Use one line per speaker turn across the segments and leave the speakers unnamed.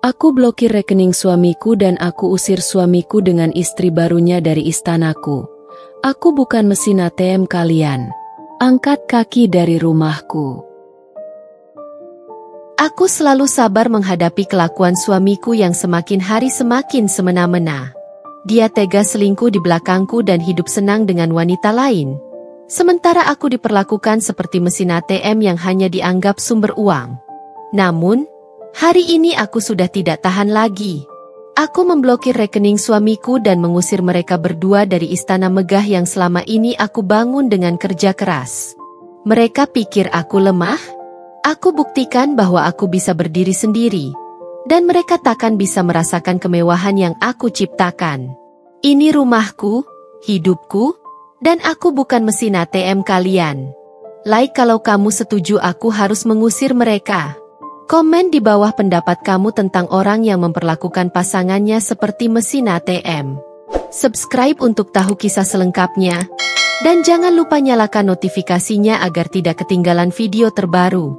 Aku blokir rekening suamiku dan aku usir suamiku dengan istri barunya dari istanaku. Aku bukan mesin ATM kalian. Angkat kaki dari rumahku.
Aku selalu sabar menghadapi kelakuan suamiku yang semakin hari semakin semena-mena. Dia tega selingkuh di belakangku dan hidup senang dengan wanita lain. Sementara aku diperlakukan seperti mesin ATM yang hanya dianggap sumber uang. Namun, hari ini aku sudah tidak tahan lagi. Aku memblokir rekening suamiku dan mengusir mereka berdua dari istana megah yang selama ini aku bangun dengan kerja keras. Mereka pikir aku lemah? Aku buktikan bahwa aku bisa berdiri sendiri, dan mereka takkan bisa merasakan kemewahan yang aku ciptakan. Ini rumahku, hidupku, dan aku bukan mesin ATM kalian. Like kalau kamu setuju aku harus mengusir mereka. Komen di bawah pendapat kamu tentang orang yang memperlakukan pasangannya seperti mesin ATM. Subscribe untuk tahu kisah selengkapnya, dan jangan lupa nyalakan notifikasinya agar tidak ketinggalan video terbaru.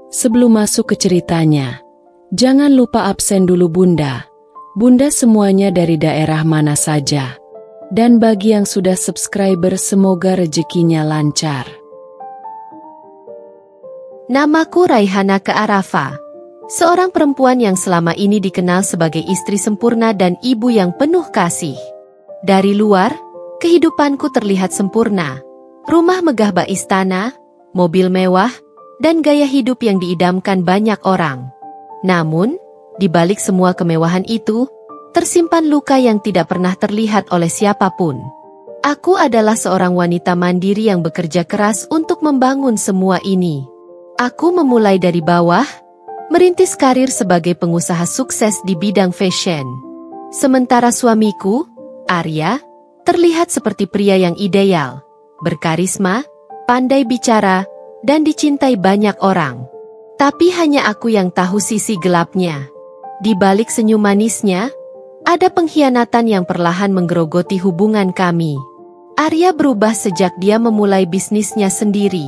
Sebelum masuk ke ceritanya, jangan lupa absen dulu Bunda. Bunda semuanya dari daerah mana saja. Dan bagi yang sudah subscriber semoga rezekinya lancar.
Namaku Raihana Kearafa. Seorang perempuan yang selama ini dikenal sebagai istri sempurna dan ibu yang penuh kasih. Dari luar, kehidupanku terlihat sempurna. Rumah megah bak istana, mobil mewah, dan gaya hidup yang diidamkan banyak orang. Namun, di balik semua kemewahan itu, tersimpan luka yang tidak pernah terlihat oleh siapapun. Aku adalah seorang wanita mandiri yang bekerja keras untuk membangun semua ini. Aku memulai dari bawah, merintis karir sebagai pengusaha sukses di bidang fashion. Sementara suamiku, Arya, terlihat seperti pria yang ideal, berkarisma, pandai bicara, dan dicintai banyak orang. Tapi hanya aku yang tahu sisi gelapnya. Di balik senyum manisnya, ada pengkhianatan yang perlahan menggerogoti hubungan kami. Arya berubah sejak dia memulai bisnisnya sendiri.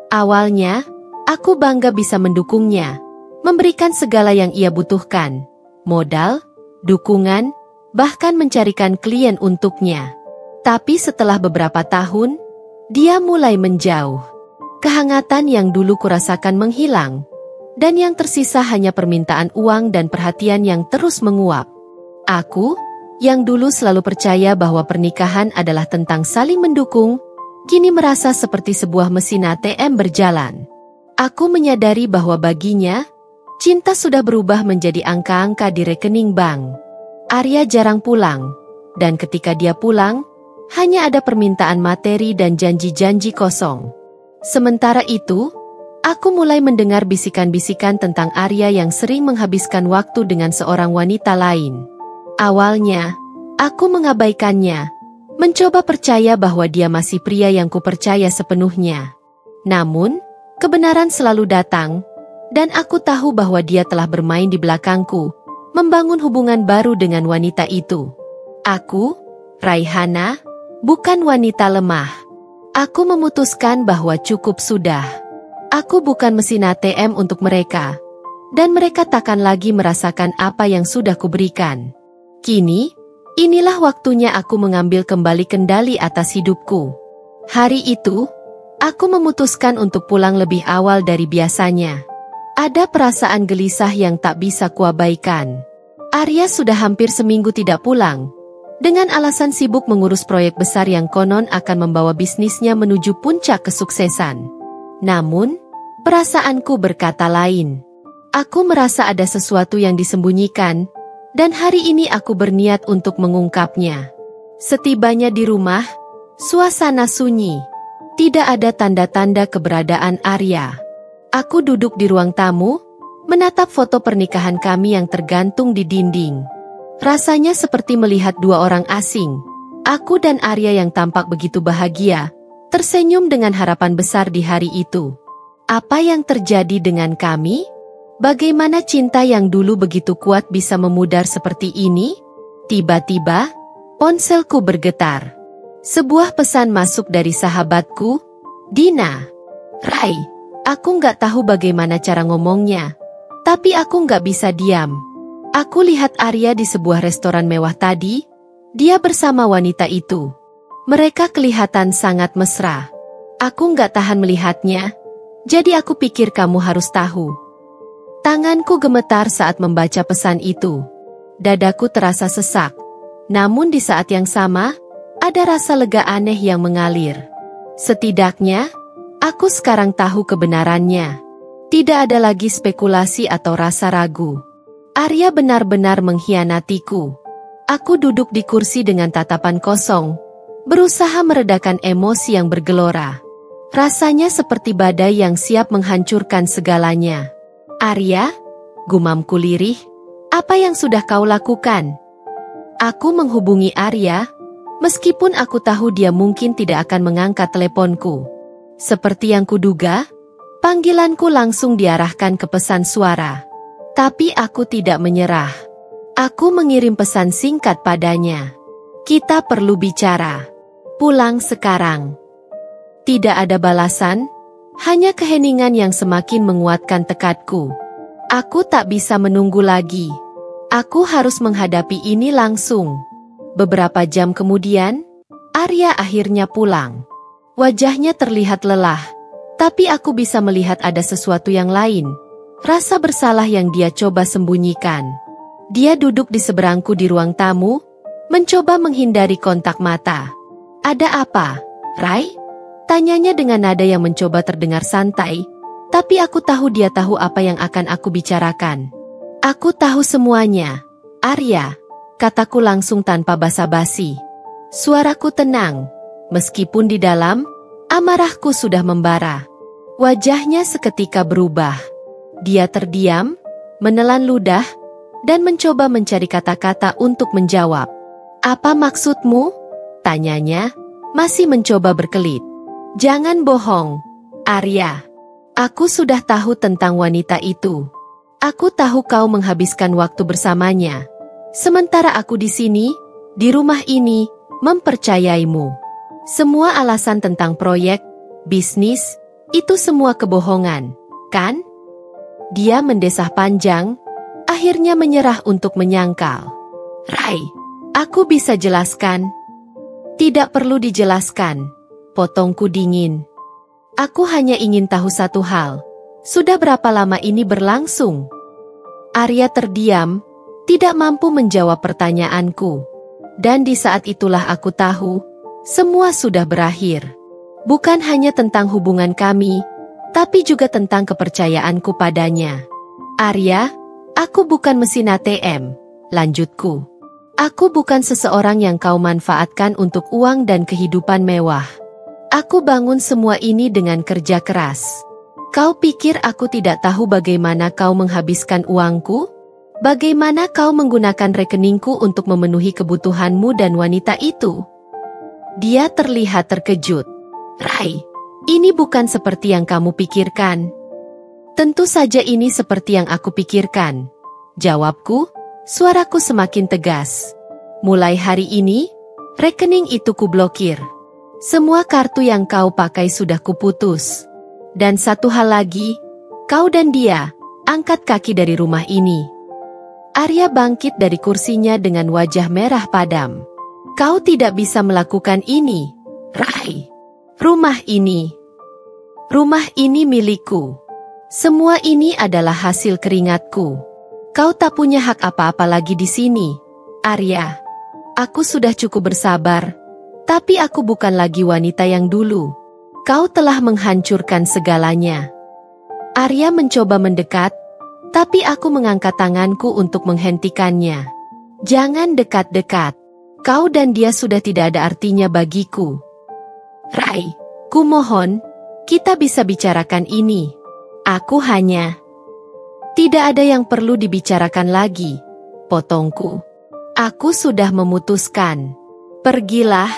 Awalnya, aku bangga bisa mendukungnya, memberikan segala yang ia butuhkan, modal, dukungan, bahkan mencarikan klien untuknya. Tapi setelah beberapa tahun, dia mulai menjauh. Kehangatan yang dulu kurasakan menghilang, dan yang tersisa hanya permintaan uang dan perhatian yang terus menguap. Aku, yang dulu selalu percaya bahwa pernikahan adalah tentang saling mendukung, kini merasa seperti sebuah mesin ATM berjalan. Aku menyadari bahwa baginya, cinta sudah berubah menjadi angka-angka di rekening bank. Arya jarang pulang, dan ketika dia pulang, hanya ada permintaan materi dan janji-janji kosong. Sementara itu, aku mulai mendengar bisikan-bisikan tentang Arya yang sering menghabiskan waktu dengan seorang wanita lain. Awalnya, aku mengabaikannya, mencoba percaya bahwa dia masih pria yang kupercaya sepenuhnya. Namun, kebenaran selalu datang, dan aku tahu bahwa dia telah bermain di belakangku, membangun hubungan baru dengan wanita itu. Aku, Raihana, bukan wanita lemah. Aku memutuskan bahwa cukup sudah. Aku bukan mesin ATM untuk mereka, dan mereka takkan lagi merasakan apa yang sudah kuberikan. Kini, inilah waktunya aku mengambil kembali kendali atas hidupku. Hari itu, aku memutuskan untuk pulang lebih awal dari biasanya. Ada perasaan gelisah yang tak bisa kuabaikan. Arya sudah hampir seminggu tidak pulang, dengan alasan sibuk mengurus proyek besar yang konon akan membawa bisnisnya menuju puncak kesuksesan. Namun, perasaanku berkata lain. Aku merasa ada sesuatu yang disembunyikan, dan hari ini aku berniat untuk mengungkapnya. Setibanya di rumah, suasana sunyi. Tidak ada tanda-tanda keberadaan Arya. Aku duduk di ruang tamu, menatap foto pernikahan kami yang tergantung di dinding. Rasanya seperti melihat dua orang asing. Aku dan Arya yang tampak begitu bahagia, tersenyum dengan harapan besar di hari itu. Apa yang terjadi dengan kami? Bagaimana cinta yang dulu begitu kuat bisa memudar seperti ini? Tiba-tiba, ponselku bergetar. Sebuah pesan masuk dari sahabatku, Dina. Rai, aku nggak tahu bagaimana cara ngomongnya, tapi aku nggak bisa diam. Aku lihat Arya di sebuah restoran mewah tadi. Dia bersama wanita itu. Mereka kelihatan sangat mesra. Aku nggak tahan melihatnya. Jadi aku pikir kamu harus tahu. Tanganku gemetar saat membaca pesan itu. Dadaku terasa sesak. Namun di saat yang sama, ada rasa lega aneh yang mengalir. Setidaknya, aku sekarang tahu kebenarannya. Tidak ada lagi spekulasi atau rasa ragu. Arya benar-benar mengkhianatiku. Aku duduk di kursi dengan tatapan kosong, berusaha meredakan emosi yang bergelora. Rasanya seperti badai yang siap menghancurkan segalanya. Arya, gumamku lirih, apa yang sudah kau lakukan? Aku menghubungi Arya, meskipun aku tahu dia mungkin tidak akan mengangkat teleponku. Seperti yang kuduga, panggilanku langsung diarahkan ke pesan suara. Tapi aku tidak menyerah. Aku mengirim pesan singkat padanya. Kita perlu bicara. Pulang sekarang. Tidak ada balasan, hanya keheningan yang semakin menguatkan tekadku. Aku tak bisa menunggu lagi. Aku harus menghadapi ini langsung. Beberapa jam kemudian, Arya akhirnya pulang. Wajahnya terlihat lelah, tapi aku bisa melihat ada sesuatu yang lain. Rasa bersalah yang dia coba sembunyikan. Dia duduk di seberangku di ruang tamu, mencoba menghindari kontak mata. Ada apa, Rai? Tanyanya dengan nada yang mencoba terdengar santai, tapi aku tahu dia tahu apa yang akan aku bicarakan. Aku tahu semuanya, Arya, kataku langsung tanpa basa-basi. Suaraku tenang, meskipun di dalam, amarahku sudah membara. Wajahnya seketika berubah. Dia terdiam, menelan ludah, dan mencoba mencari kata-kata untuk menjawab. Apa maksudmu? Tanyanya, masih mencoba berkelit. Jangan bohong, Arya. Aku sudah tahu tentang wanita itu. Aku tahu kau menghabiskan waktu bersamanya. Sementara aku di sini, di rumah ini, mempercayaimu. Semua alasan tentang proyek, bisnis, itu semua kebohongan, kan? Dia mendesah panjang, akhirnya menyerah untuk menyangkal. Rai, aku bisa jelaskan. Tidak perlu dijelaskan, potongku dingin. Aku hanya ingin tahu satu hal. Sudah berapa lama ini berlangsung? Arya terdiam, tidak mampu menjawab pertanyaanku. Dan di saat itulah aku tahu, semua sudah berakhir. Bukan hanya tentang hubungan kami, tapi juga tentang kepercayaanku padanya. Arya, aku bukan mesin ATM, lanjutku. Aku bukan seseorang yang kau manfaatkan untuk uang dan kehidupan mewah. Aku bangun semua ini dengan kerja keras. Kau pikir aku tidak tahu bagaimana kau menghabiskan uangku? Bagaimana kau menggunakan rekeningku untuk memenuhi kebutuhanmu dan wanita itu? Dia terlihat terkejut. Rai, ini bukan seperti yang kamu pikirkan. Tentu saja ini seperti yang aku pikirkan. Jawabku, suaraku semakin tegas. Mulai hari ini, rekening itu kublokir. Semua kartu yang kau pakai sudah kuputus. Dan satu hal lagi, kau dan dia, angkat kaki dari rumah ini. Arya bangkit dari kursinya dengan wajah merah padam. Kau tidak bisa melakukan ini, Rai. Rumah ini milikku. Semua ini adalah hasil keringatku. Kau tak punya hak apa-apa lagi di sini, Arya. Aku sudah cukup bersabar, tapi aku bukan lagi wanita yang dulu. Kau telah menghancurkan segalanya. Arya mencoba mendekat, tapi aku mengangkat tanganku untuk menghentikannya. Jangan dekat-dekat. Kau dan dia sudah tidak ada artinya bagiku. Rai, kumohon, kita bisa bicarakan ini. Aku hanya... Tidak ada yang perlu dibicarakan lagi, potongku. Aku sudah memutuskan. Pergilah,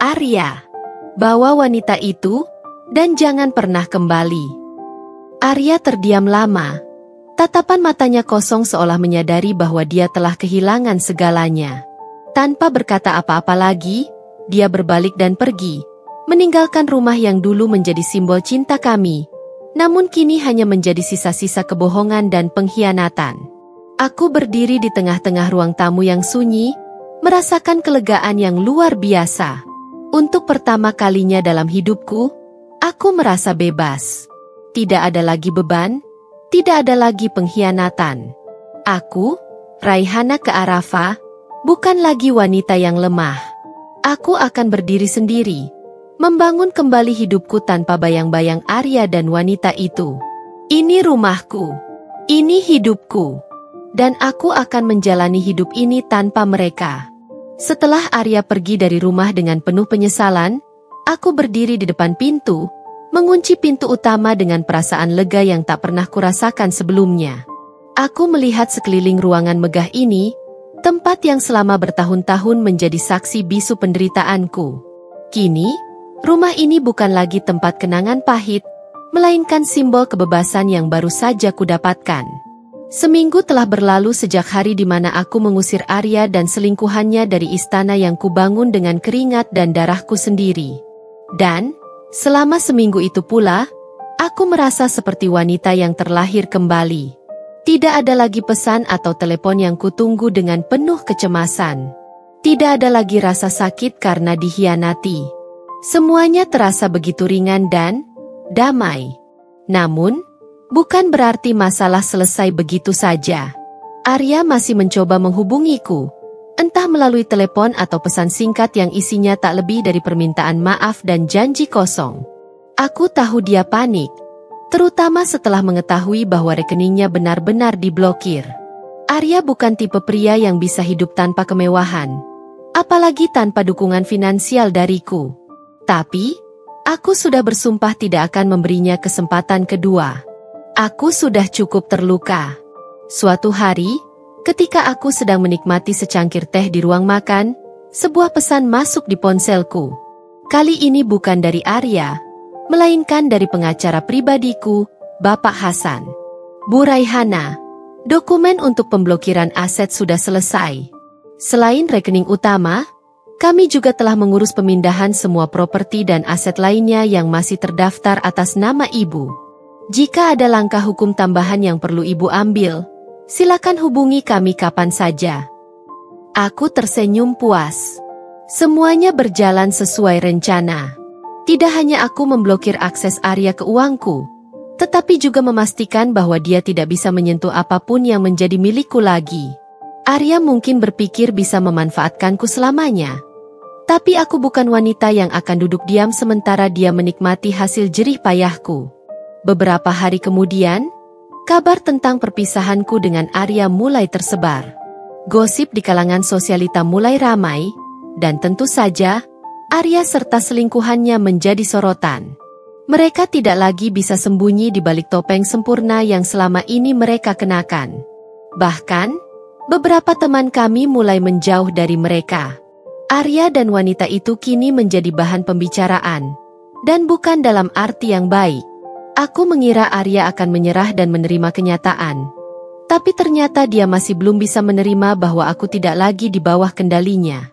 Arya. Bawa wanita itu, dan jangan pernah kembali. Arya terdiam lama. Tatapan matanya kosong seolah menyadari bahwa dia telah kehilangan segalanya. Tanpa berkata apa-apa lagi, dia berbalik dan pergi. Meninggalkan rumah yang dulu menjadi simbol cinta kami, namun kini hanya menjadi sisa-sisa kebohongan dan pengkhianatan. Aku berdiri di tengah-tengah ruang tamu yang sunyi, merasakan kelegaan yang luar biasa. Untuk pertama kalinya dalam hidupku, aku merasa bebas. Tidak ada lagi beban, tidak ada lagi pengkhianatan. Aku, Raihana Kearafa, bukan lagi wanita yang lemah. Aku akan berdiri sendiri, membangun kembali hidupku tanpa bayang-bayang Arya dan wanita itu. Ini rumahku, ini hidupku, dan aku akan menjalani hidup ini tanpa mereka. Setelah Arya pergi dari rumah dengan penuh penyesalan, aku berdiri di depan pintu, mengunci pintu utama dengan perasaan lega yang tak pernah kurasakan sebelumnya. Aku melihat sekeliling ruangan megah ini, tempat yang selama bertahun-tahun menjadi saksi bisu penderitaanku. Kini, rumah ini bukan lagi tempat kenangan pahit, melainkan simbol kebebasan yang baru saja kudapatkan. Seminggu telah berlalu sejak hari di mana aku mengusir Arya dan selingkuhannya dari istana yang kubangun dengan keringat dan darahku sendiri. Dan, selama seminggu itu pula, aku merasa seperti wanita yang terlahir kembali. Tidak ada lagi pesan atau telepon yang kutunggu dengan penuh kecemasan. Tidak ada lagi rasa sakit karena dikhianati. Semuanya terasa begitu ringan dan damai. Namun, bukan berarti masalah selesai begitu saja. Arya masih mencoba menghubungiku, entah melalui telepon atau pesan singkat yang isinya tak lebih dari permintaan maaf dan janji kosong. Aku tahu dia panik, terutama setelah mengetahui bahwa rekeningnya benar-benar diblokir. Arya bukan tipe pria yang bisa hidup tanpa kemewahan, apalagi tanpa dukungan finansial dariku. Tapi, aku sudah bersumpah tidak akan memberinya kesempatan kedua. Aku sudah cukup terluka. Suatu hari, ketika aku sedang menikmati secangkir teh di ruang makan, sebuah pesan masuk di ponselku. Kali ini bukan dari Arya, melainkan dari pengacara pribadiku, Bapak Hasan. Bu Raihana, dokumen untuk pemblokiran aset sudah selesai. Selain rekening utama, kami juga telah mengurus pemindahan semua properti dan aset lainnya yang masih terdaftar atas nama Ibu. Jika ada langkah hukum tambahan yang perlu Ibu ambil, silakan hubungi kami kapan saja. Aku tersenyum puas. Semuanya berjalan sesuai rencana. Tidak hanya aku memblokir akses Arya ke uangku, tetapi juga memastikan bahwa dia tidak bisa menyentuh apapun yang menjadi milikku lagi. Arya mungkin berpikir bisa memanfaatkanku selamanya. Tapi aku bukan wanita yang akan duduk diam sementara dia menikmati hasil jerih payahku. Beberapa hari kemudian, kabar tentang perpisahanku dengan Arya mulai tersebar. Gosip di kalangan sosialita mulai ramai, dan tentu saja, Arya serta selingkuhannya menjadi sorotan. Mereka tidak lagi bisa sembunyi di balik topeng sempurna yang selama ini mereka kenakan. Bahkan, beberapa teman kami mulai menjauh dari mereka. Arya dan wanita itu kini menjadi bahan pembicaraan, dan bukan dalam arti yang baik. Aku mengira Arya akan menyerah dan menerima kenyataan. Tapi ternyata dia masih belum bisa menerima bahwa aku tidak lagi di bawah kendalinya.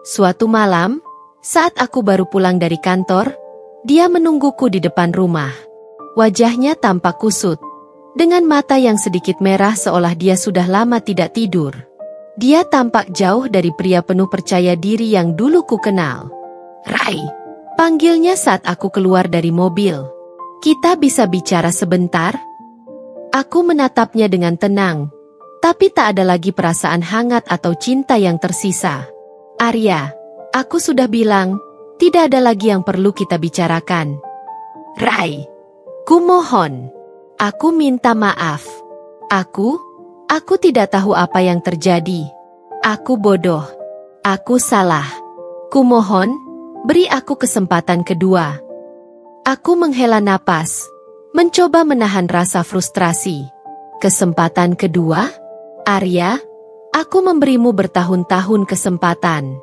Suatu malam, saat aku baru pulang dari kantor, dia menungguku di depan rumah. Wajahnya tampak kusut, dengan mata yang sedikit merah seolah dia sudah lama tidak tidur. Dia tampak jauh dari pria penuh percaya diri yang dulu ku kenal. Rai, panggilnya saat aku keluar dari mobil. Kita bisa bicara sebentar? Aku menatapnya dengan tenang, tapi tak ada lagi perasaan hangat atau cinta yang tersisa. Arya, aku sudah bilang, tidak ada lagi yang perlu kita bicarakan. Rai, kumohon. Aku minta maaf. Aku tidak tahu apa yang terjadi. Aku bodoh. Aku salah. Kumohon, beri aku kesempatan kedua. Aku menghela napas, mencoba menahan rasa frustrasi. Kesempatan kedua? Arya, aku memberimu bertahun-tahun kesempatan.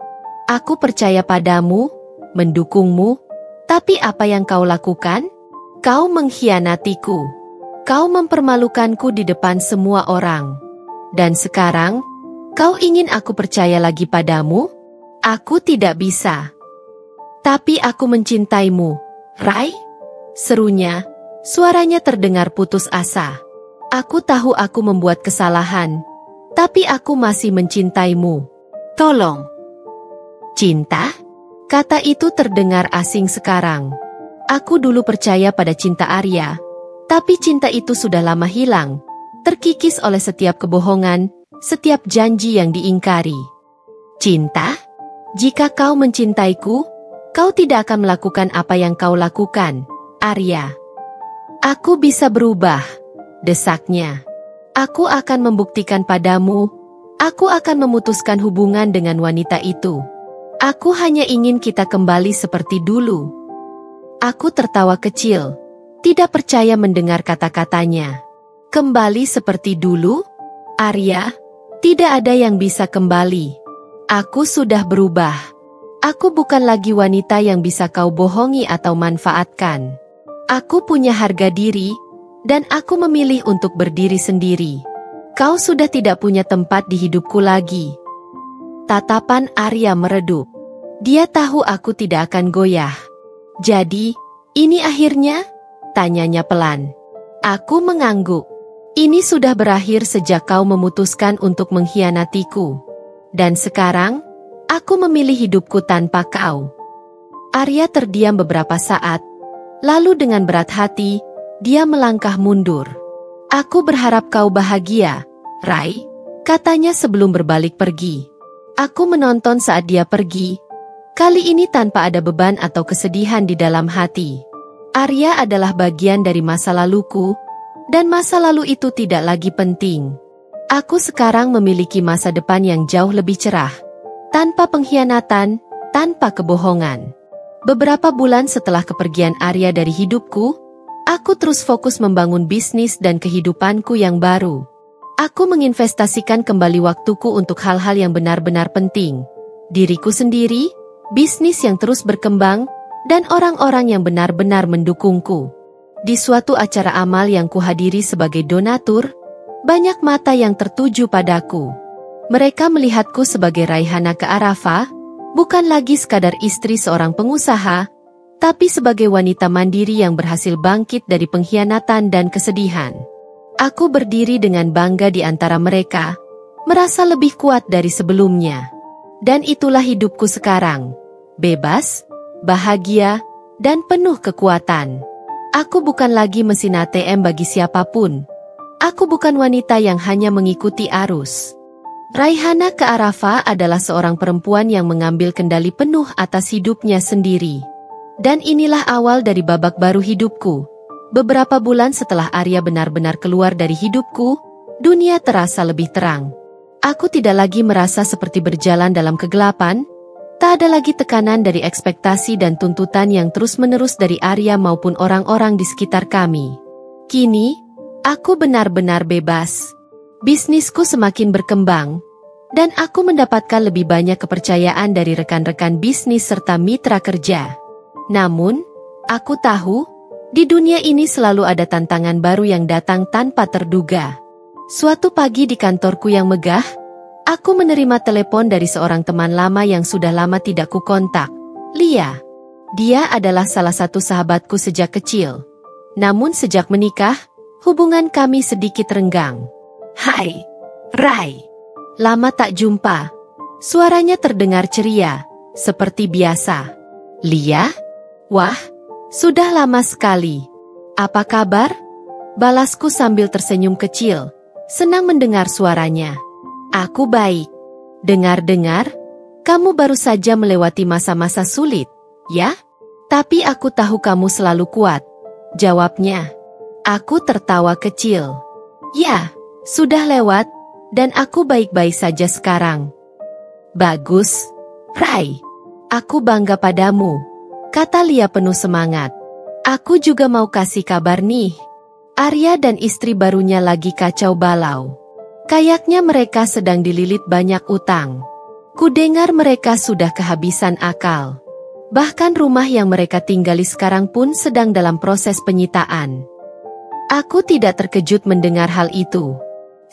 Aku percaya padamu, mendukungmu, tapi apa yang kau lakukan? Kau mengkhianatiku. Kau mempermalukanku di depan semua orang. Dan sekarang, kau ingin aku percaya lagi padamu? Aku tidak bisa. Tapi aku mencintaimu. Rai? Serunya, suaranya terdengar putus asa. Aku tahu aku membuat kesalahan, Tapi aku masih mencintaimu. Tolong. Cinta? Kata itu terdengar asing sekarang. Aku dulu percaya pada cinta Arya, tapi cinta itu sudah lama hilang, terkikis oleh setiap kebohongan, setiap janji yang diingkari. Cinta? Jika kau mencintaiku, kau tidak akan melakukan apa yang kau lakukan, Arya. Aku bisa berubah, desaknya. Aku akan membuktikan padamu, aku akan memutuskan hubungan dengan wanita itu. Aku hanya ingin kita kembali seperti dulu. Aku tertawa kecil, tidak percaya mendengar kata-katanya. Kembali seperti dulu? Arya, tidak ada yang bisa kembali. Aku sudah berubah. Aku bukan lagi wanita yang bisa kau bohongi atau manfaatkan. Aku punya harga diri, dan aku memilih untuk berdiri sendiri. Kau sudah tidak punya tempat di hidupku lagi. Tatapan Arya meredup. Dia tahu aku tidak akan goyah. Jadi, ini akhirnya? Tanyanya pelan. Aku mengangguk. Ini sudah berakhir sejak kau memutuskan untuk mengkhianatiku. Dan sekarang, aku memilih hidupku tanpa kau. Arya terdiam beberapa saat, lalu dengan berat hati, dia melangkah mundur. Aku berharap kau bahagia, Rai, katanya sebelum berbalik pergi. Aku menonton saat dia pergi, kali ini tanpa ada beban atau kesedihan di dalam hati. Arya adalah bagian dari masa laluku, dan masa lalu itu tidak lagi penting. Aku sekarang memiliki masa depan yang jauh lebih cerah, tanpa pengkhianatan, tanpa kebohongan. Beberapa bulan setelah kepergian Arya dari hidupku, aku terus fokus membangun bisnis dan kehidupanku yang baru. Aku menginvestasikan kembali waktuku untuk hal-hal yang benar-benar penting. Diriku sendiri, bisnis yang terus berkembang, dan orang-orang yang benar-benar mendukungku. Di suatu acara amal yang kuhadiri sebagai donatur, banyak mata yang tertuju padaku. Mereka melihatku sebagai Raihana Kearafa, bukan lagi sekadar istri seorang pengusaha, tapi sebagai wanita mandiri yang berhasil bangkit dari pengkhianatan dan kesedihan. Aku berdiri dengan bangga di antara mereka, merasa lebih kuat dari sebelumnya. Dan itulah hidupku sekarang, bebas, bahagia, dan penuh kekuatan. Aku bukan lagi mesin ATM bagi siapapun. Aku bukan wanita yang hanya mengikuti arus. Raihana Kearafa adalah seorang perempuan yang mengambil kendali penuh atas hidupnya sendiri. Dan inilah awal dari babak baru hidupku. Beberapa bulan setelah Arya benar-benar keluar dari hidupku, dunia terasa lebih terang. Aku tidak lagi merasa seperti berjalan dalam kegelapan, tak ada lagi tekanan dari ekspektasi dan tuntutan yang terus-menerus dari Arya maupun orang-orang di sekitar kami. Kini, aku benar-benar bebas. Bisnisku semakin berkembang, dan aku mendapatkan lebih banyak kepercayaan dari rekan-rekan bisnis serta mitra kerja. Namun, aku tahu, di dunia ini selalu ada tantangan baru yang datang tanpa terduga. Suatu pagi di kantorku yang megah, aku menerima telepon dari seorang teman lama yang sudah lama tidak kukontak, Lia. Dia adalah salah satu sahabatku sejak kecil. Namun sejak menikah, hubungan kami sedikit renggang. Hai, Rai. Lama tak jumpa. Suaranya terdengar ceria, seperti biasa. Lia? Wah, sudah lama sekali. Apa kabar? Balasku sambil tersenyum kecil, senang mendengar suaranya. Aku baik. Dengar-dengar, kamu baru saja melewati masa-masa sulit, ya? Tapi aku tahu kamu selalu kuat. Jawabnya. Aku tertawa kecil. Ya, sudah lewat, dan aku baik-baik saja sekarang. Bagus, Rai. Aku bangga padamu, kata Lia penuh semangat. Aku juga mau kasih kabar nih. Arya dan istri barunya lagi kacau balau. Kayaknya mereka sedang dililit banyak utang. Kudengar mereka sudah kehabisan akal. Bahkan rumah yang mereka tinggali sekarang pun sedang dalam proses penyitaan. Aku tidak terkejut mendengar hal itu.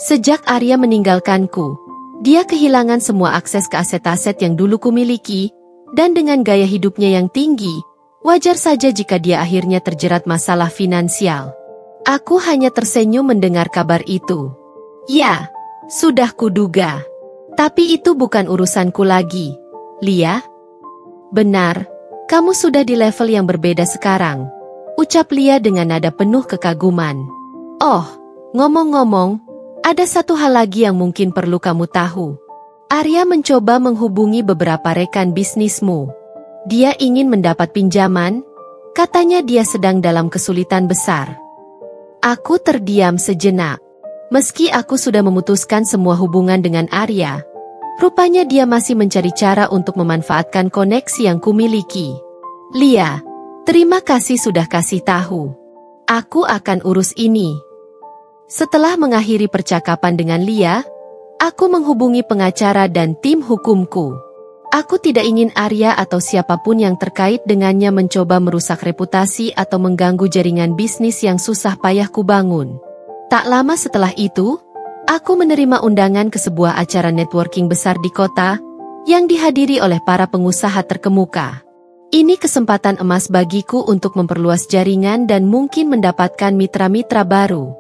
Sejak Arya meninggalkanku, dia kehilangan semua akses ke aset-aset yang dulu kumiliki, dan dengan gaya hidupnya yang tinggi, wajar saja jika dia akhirnya terjerat masalah finansial. Aku hanya tersenyum mendengar kabar itu. Ya, Sudah kuduga. Tapi itu bukan urusanku lagi, Lia. Benar, kamu sudah di level yang berbeda sekarang, ucap Lia dengan nada penuh kekaguman. Oh, ngomong-ngomong, ada satu hal lagi yang mungkin perlu kamu tahu. Arya mencoba menghubungi beberapa rekan bisnismu. Dia ingin mendapat pinjaman, katanya dia sedang dalam kesulitan besar. Aku terdiam sejenak. Meski aku sudah memutuskan semua hubungan dengan Arya, rupanya dia masih mencari cara untuk memanfaatkan koneksi yang kumiliki. Lia, terima kasih sudah kasih tahu. Aku akan urus ini. Setelah mengakhiri percakapan dengan Lia, aku menghubungi pengacara dan tim hukumku. Aku tidak ingin Arya atau siapapun yang terkait dengannya mencoba merusak reputasi atau mengganggu jaringan bisnis yang susah payah kubangun. Tak lama setelah itu, aku menerima undangan ke sebuah acara networking besar di kota, yang dihadiri oleh para pengusaha terkemuka. Ini kesempatan emas bagiku untuk memperluas jaringan dan mungkin mendapatkan mitra-mitra baru.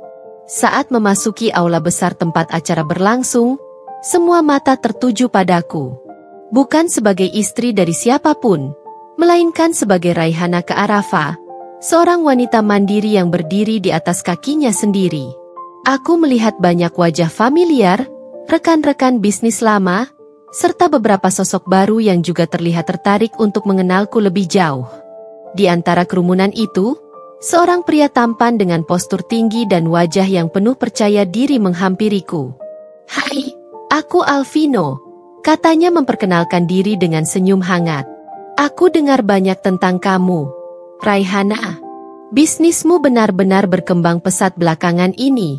Saat memasuki aula besar tempat acara berlangsung, semua mata tertuju padaku. Bukan sebagai istri dari siapapun, melainkan sebagai Raihana Kearafa, seorang wanita mandiri yang berdiri di atas kakinya sendiri. Aku melihat banyak wajah familiar, rekan-rekan bisnis lama, serta beberapa sosok baru yang juga terlihat tertarik untuk mengenalku lebih jauh. Di antara kerumunan itu, seorang pria tampan dengan postur tinggi dan wajah yang penuh percaya diri menghampiriku. "Hai, aku Alvino," katanya memperkenalkan diri dengan senyum hangat. "Aku dengar banyak tentang kamu, Raihana. Bisnismu benar-benar berkembang pesat belakangan ini."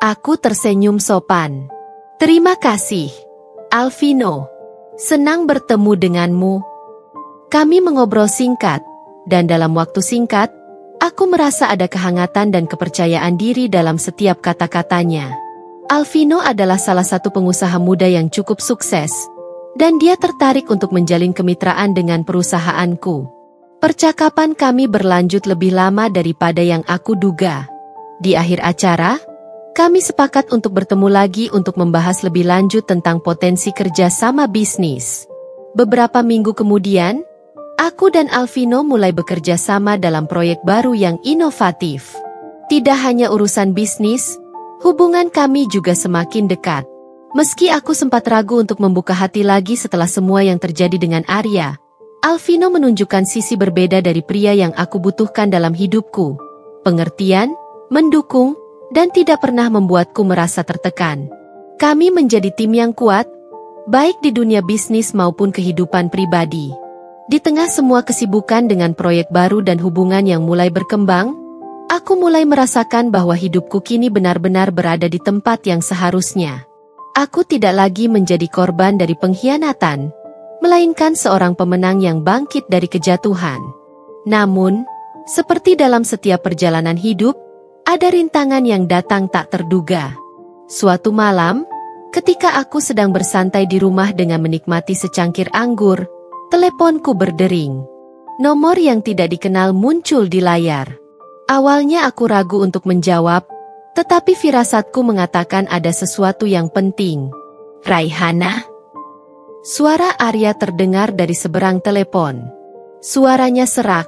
Aku tersenyum sopan. "Terima kasih, Alvino. Senang bertemu denganmu." Kami mengobrol singkat, dan dalam waktu singkat, aku merasa ada kehangatan dan kepercayaan diri dalam setiap kata-katanya. Alvino adalah salah satu pengusaha muda yang cukup sukses, dan dia tertarik untuk menjalin kemitraan dengan perusahaanku. Percakapan kami berlanjut lebih lama daripada yang aku duga. Di akhir acara, kami sepakat untuk bertemu lagi untuk membahas lebih lanjut tentang potensi kerja sama bisnis. Beberapa minggu kemudian, aku dan Alvino mulai bekerja sama dalam proyek baru yang inovatif. Tidak hanya urusan bisnis, hubungan kami juga semakin dekat. Meski aku sempat ragu untuk membuka hati lagi setelah semua yang terjadi dengan Arya, Alvino menunjukkan sisi berbeda dari pria yang aku butuhkan dalam hidupku. Pengertian, mendukung, dan tidak pernah membuatku merasa tertekan. Kami menjadi tim yang kuat, baik di dunia bisnis maupun kehidupan pribadi. Di tengah semua kesibukan dengan proyek baru dan hubungan yang mulai berkembang, aku mulai merasakan bahwa hidupku kini benar-benar berada di tempat yang seharusnya. Aku tidak lagi menjadi korban dari pengkhianatan, melainkan seorang pemenang yang bangkit dari kejatuhan. Namun, seperti dalam setiap perjalanan hidup, ada rintangan yang datang tak terduga. Suatu malam, ketika aku sedang bersantai di rumah dengan menikmati secangkir anggur, teleponku berdering. Nomor yang tidak dikenal muncul di layar. Awalnya aku ragu untuk menjawab, tetapi firasatku mengatakan ada sesuatu yang penting. "Raihana?" Suara Arya terdengar dari seberang telepon. Suaranya serak,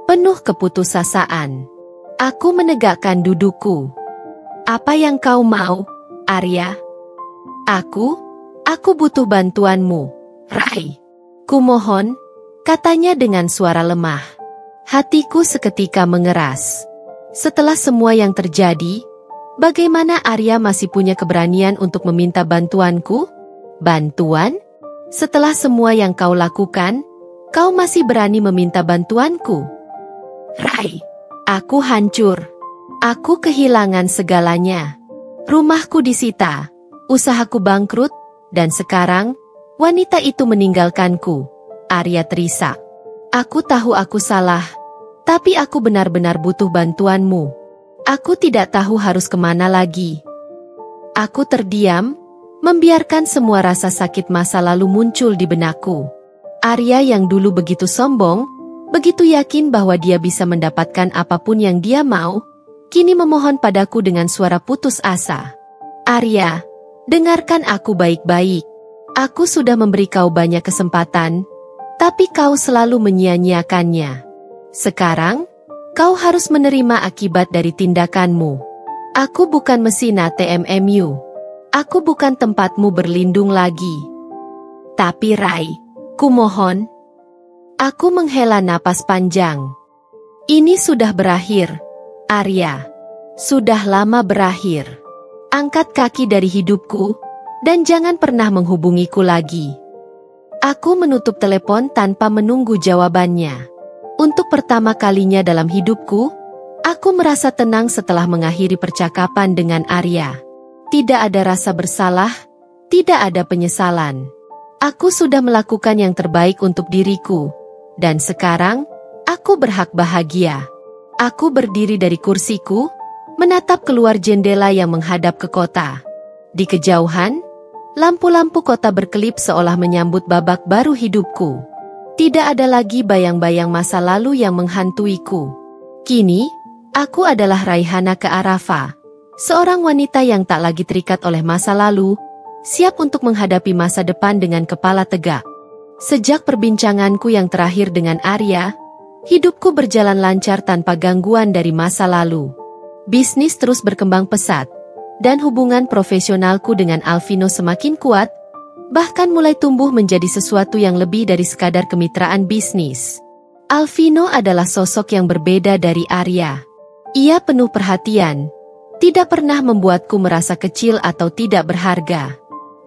penuh keputusasaan. Aku menegakkan dudukku. "Apa yang kau mau, Arya?" Aku butuh bantuanmu, Rai. Kumohon," katanya dengan suara lemah. Hatiku seketika mengeras. Setelah semua yang terjadi, bagaimana Arya masih punya keberanian untuk meminta bantuanku? Bantuan? Setelah semua yang kau lakukan, kau masih berani meminta bantuanku? Rai. Aku hancur. Aku kehilangan segalanya. Rumahku disita, usahaku bangkrut, dan sekarang, wanita itu meninggalkanku. Arya terisak. Aku tahu aku salah, tapi aku benar-benar butuh bantuanmu. Aku tidak tahu harus kemana lagi. Aku terdiam, membiarkan semua rasa sakit masa lalu muncul di benakku. Arya yang dulu begitu sombong, begitu yakin bahwa dia bisa mendapatkan apapun yang dia mau, kini memohon padaku dengan suara putus asa. "Arya, Dengarkan aku baik-baik. Aku sudah memberi kau banyak kesempatan, tapi kau selalu menyia-nyiakannya. Sekarang, kau harus menerima akibat dari tindakanmu. Aku bukan mesin ATM-mu. Aku bukan tempatmu berlindung lagi. Tapi Rai, kumohon. Aku menghela napas panjang. Ini sudah berakhir, Arya. Sudah lama berakhir. Angkat kaki dari hidupku, dan jangan pernah menghubungiku lagi. Aku menutup telepon tanpa menunggu jawabannya. Untuk pertama kalinya dalam hidupku, aku merasa tenang setelah mengakhiri percakapan dengan Arya. Tidak ada rasa bersalah, tidak ada penyesalan. Aku sudah melakukan yang terbaik untuk diriku, dan sekarang, aku berhak bahagia. Aku berdiri dari kursiku, menatap keluar jendela yang menghadap ke kota. Di kejauhan, lampu-lampu kota berkelip seolah menyambut babak baru hidupku. Tidak ada lagi bayang-bayang masa lalu yang menghantuiku. Kini, aku adalah Raihana Kearafa, seorang wanita yang tak lagi terikat oleh masa lalu, siap untuk menghadapi masa depan dengan kepala tegak. Sejak perbincanganku yang terakhir dengan Arya, hidupku berjalan lancar tanpa gangguan dari masa lalu. Bisnis terus berkembang pesat, dan hubungan profesionalku dengan Alvino semakin kuat, bahkan mulai tumbuh menjadi sesuatu yang lebih dari sekadar kemitraan bisnis. Alvino adalah sosok yang berbeda dari Arya. Ia penuh perhatian, tidak pernah membuatku merasa kecil atau tidak berharga.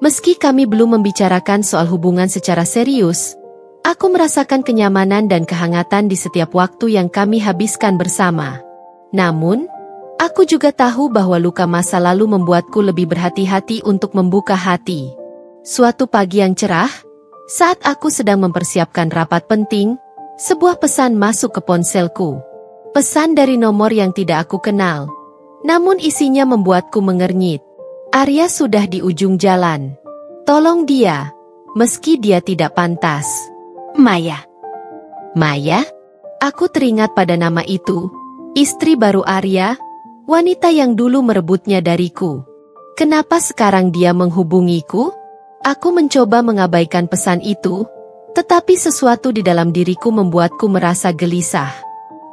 Meski kami belum membicarakan soal hubungan secara serius, aku merasakan kenyamanan dan kehangatan di setiap waktu yang kami habiskan bersama. Namun, aku juga tahu bahwa luka masa lalu membuatku lebih berhati-hati untuk membuka hati. Suatu pagi yang cerah, saat aku sedang mempersiapkan rapat penting, sebuah pesan masuk ke ponselku. Pesan dari nomor yang tidak aku kenal. Namun isinya membuatku mengernyit. Arya sudah di ujung jalan. Tolong dia, meski dia tidak pantas. Maya. Maya? Aku teringat pada nama itu, istri baru Arya, wanita yang dulu merebutnya dariku. Kenapa sekarang dia menghubungiku? Aku mencoba mengabaikan pesan itu, tetapi sesuatu di dalam diriku membuatku merasa gelisah.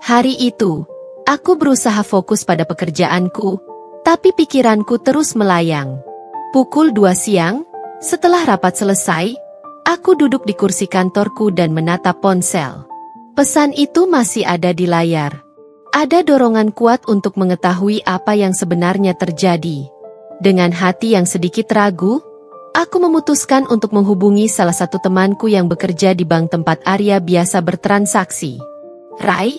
Hari itu, aku berusaha fokus pada pekerjaanku, tapi pikiranku terus melayang. Pukul 2 siang, setelah rapat selesai, aku duduk di kursi kantorku dan menatap ponsel. Pesan itu masih ada di layar. Ada dorongan kuat untuk mengetahui apa yang sebenarnya terjadi. Dengan hati yang sedikit ragu, aku memutuskan untuk menghubungi salah satu temanku yang bekerja di bank tempat Arya biasa bertransaksi. Rai,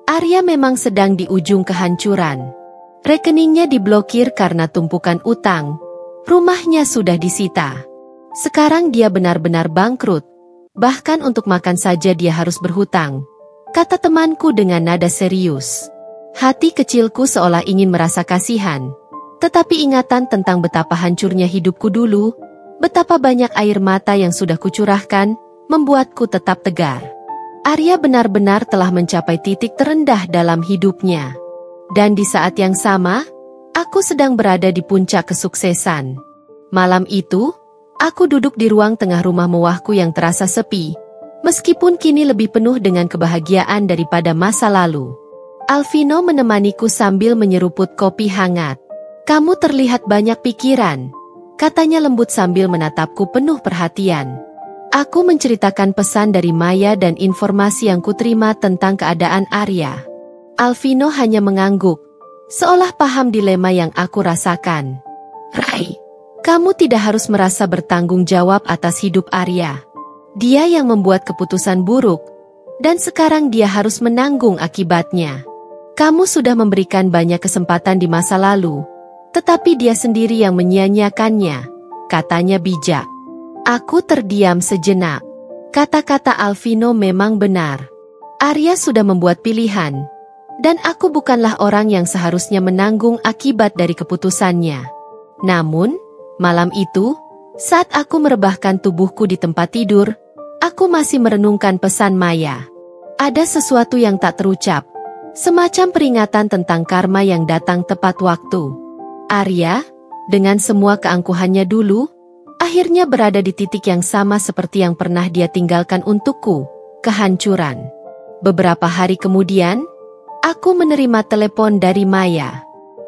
Arya memang sedang di ujung kehancuran. Rekeningnya diblokir karena tumpukan utang. Rumahnya sudah disita. Sekarang dia benar-benar bangkrut. Bahkan untuk makan saja dia harus berhutang, kata temanku dengan nada serius. Hati kecilku seolah ingin merasa kasihan. Tetapi ingatan tentang betapa hancurnya hidupku dulu, betapa banyak air mata yang sudah kucurahkan, membuatku tetap tegar. Arya benar-benar telah mencapai titik terendah dalam hidupnya. Dan di saat yang sama, aku sedang berada di puncak kesuksesan. Malam itu, aku duduk di ruang tengah rumah mewahku yang terasa sepi, meskipun kini lebih penuh dengan kebahagiaan daripada masa lalu. Alvino menemaniku sambil menyeruput kopi hangat. Kamu terlihat banyak pikiran, katanya lembut sambil menatapku penuh perhatian. Aku menceritakan pesan dari Maya dan informasi yang kuterima tentang keadaan Arya. Alvino hanya mengangguk, seolah paham dilema yang aku rasakan. Rai, kamu tidak harus merasa bertanggung jawab atas hidup Arya. Dia yang membuat keputusan buruk, dan sekarang dia harus menanggung akibatnya. Kamu sudah memberikan banyak kesempatan di masa lalu, tetapi dia sendiri yang menyia-nyiakannya, katanya bijak. Aku terdiam sejenak. Kata-kata Alvino memang benar. Arya sudah membuat pilihan, dan aku bukanlah orang yang seharusnya menanggung akibat dari keputusannya. Namun, malam itu, saat aku merebahkan tubuhku di tempat tidur, aku masih merenungkan pesan Maya. Ada sesuatu yang tak terucap, semacam peringatan tentang karma yang datang tepat waktu. Arya, Dengan semua keangkuhannya dulu, akhirnya berada di titik yang sama seperti yang pernah dia tinggalkan untukku, kehancuran. Beberapa hari kemudian, aku menerima telepon dari Maya.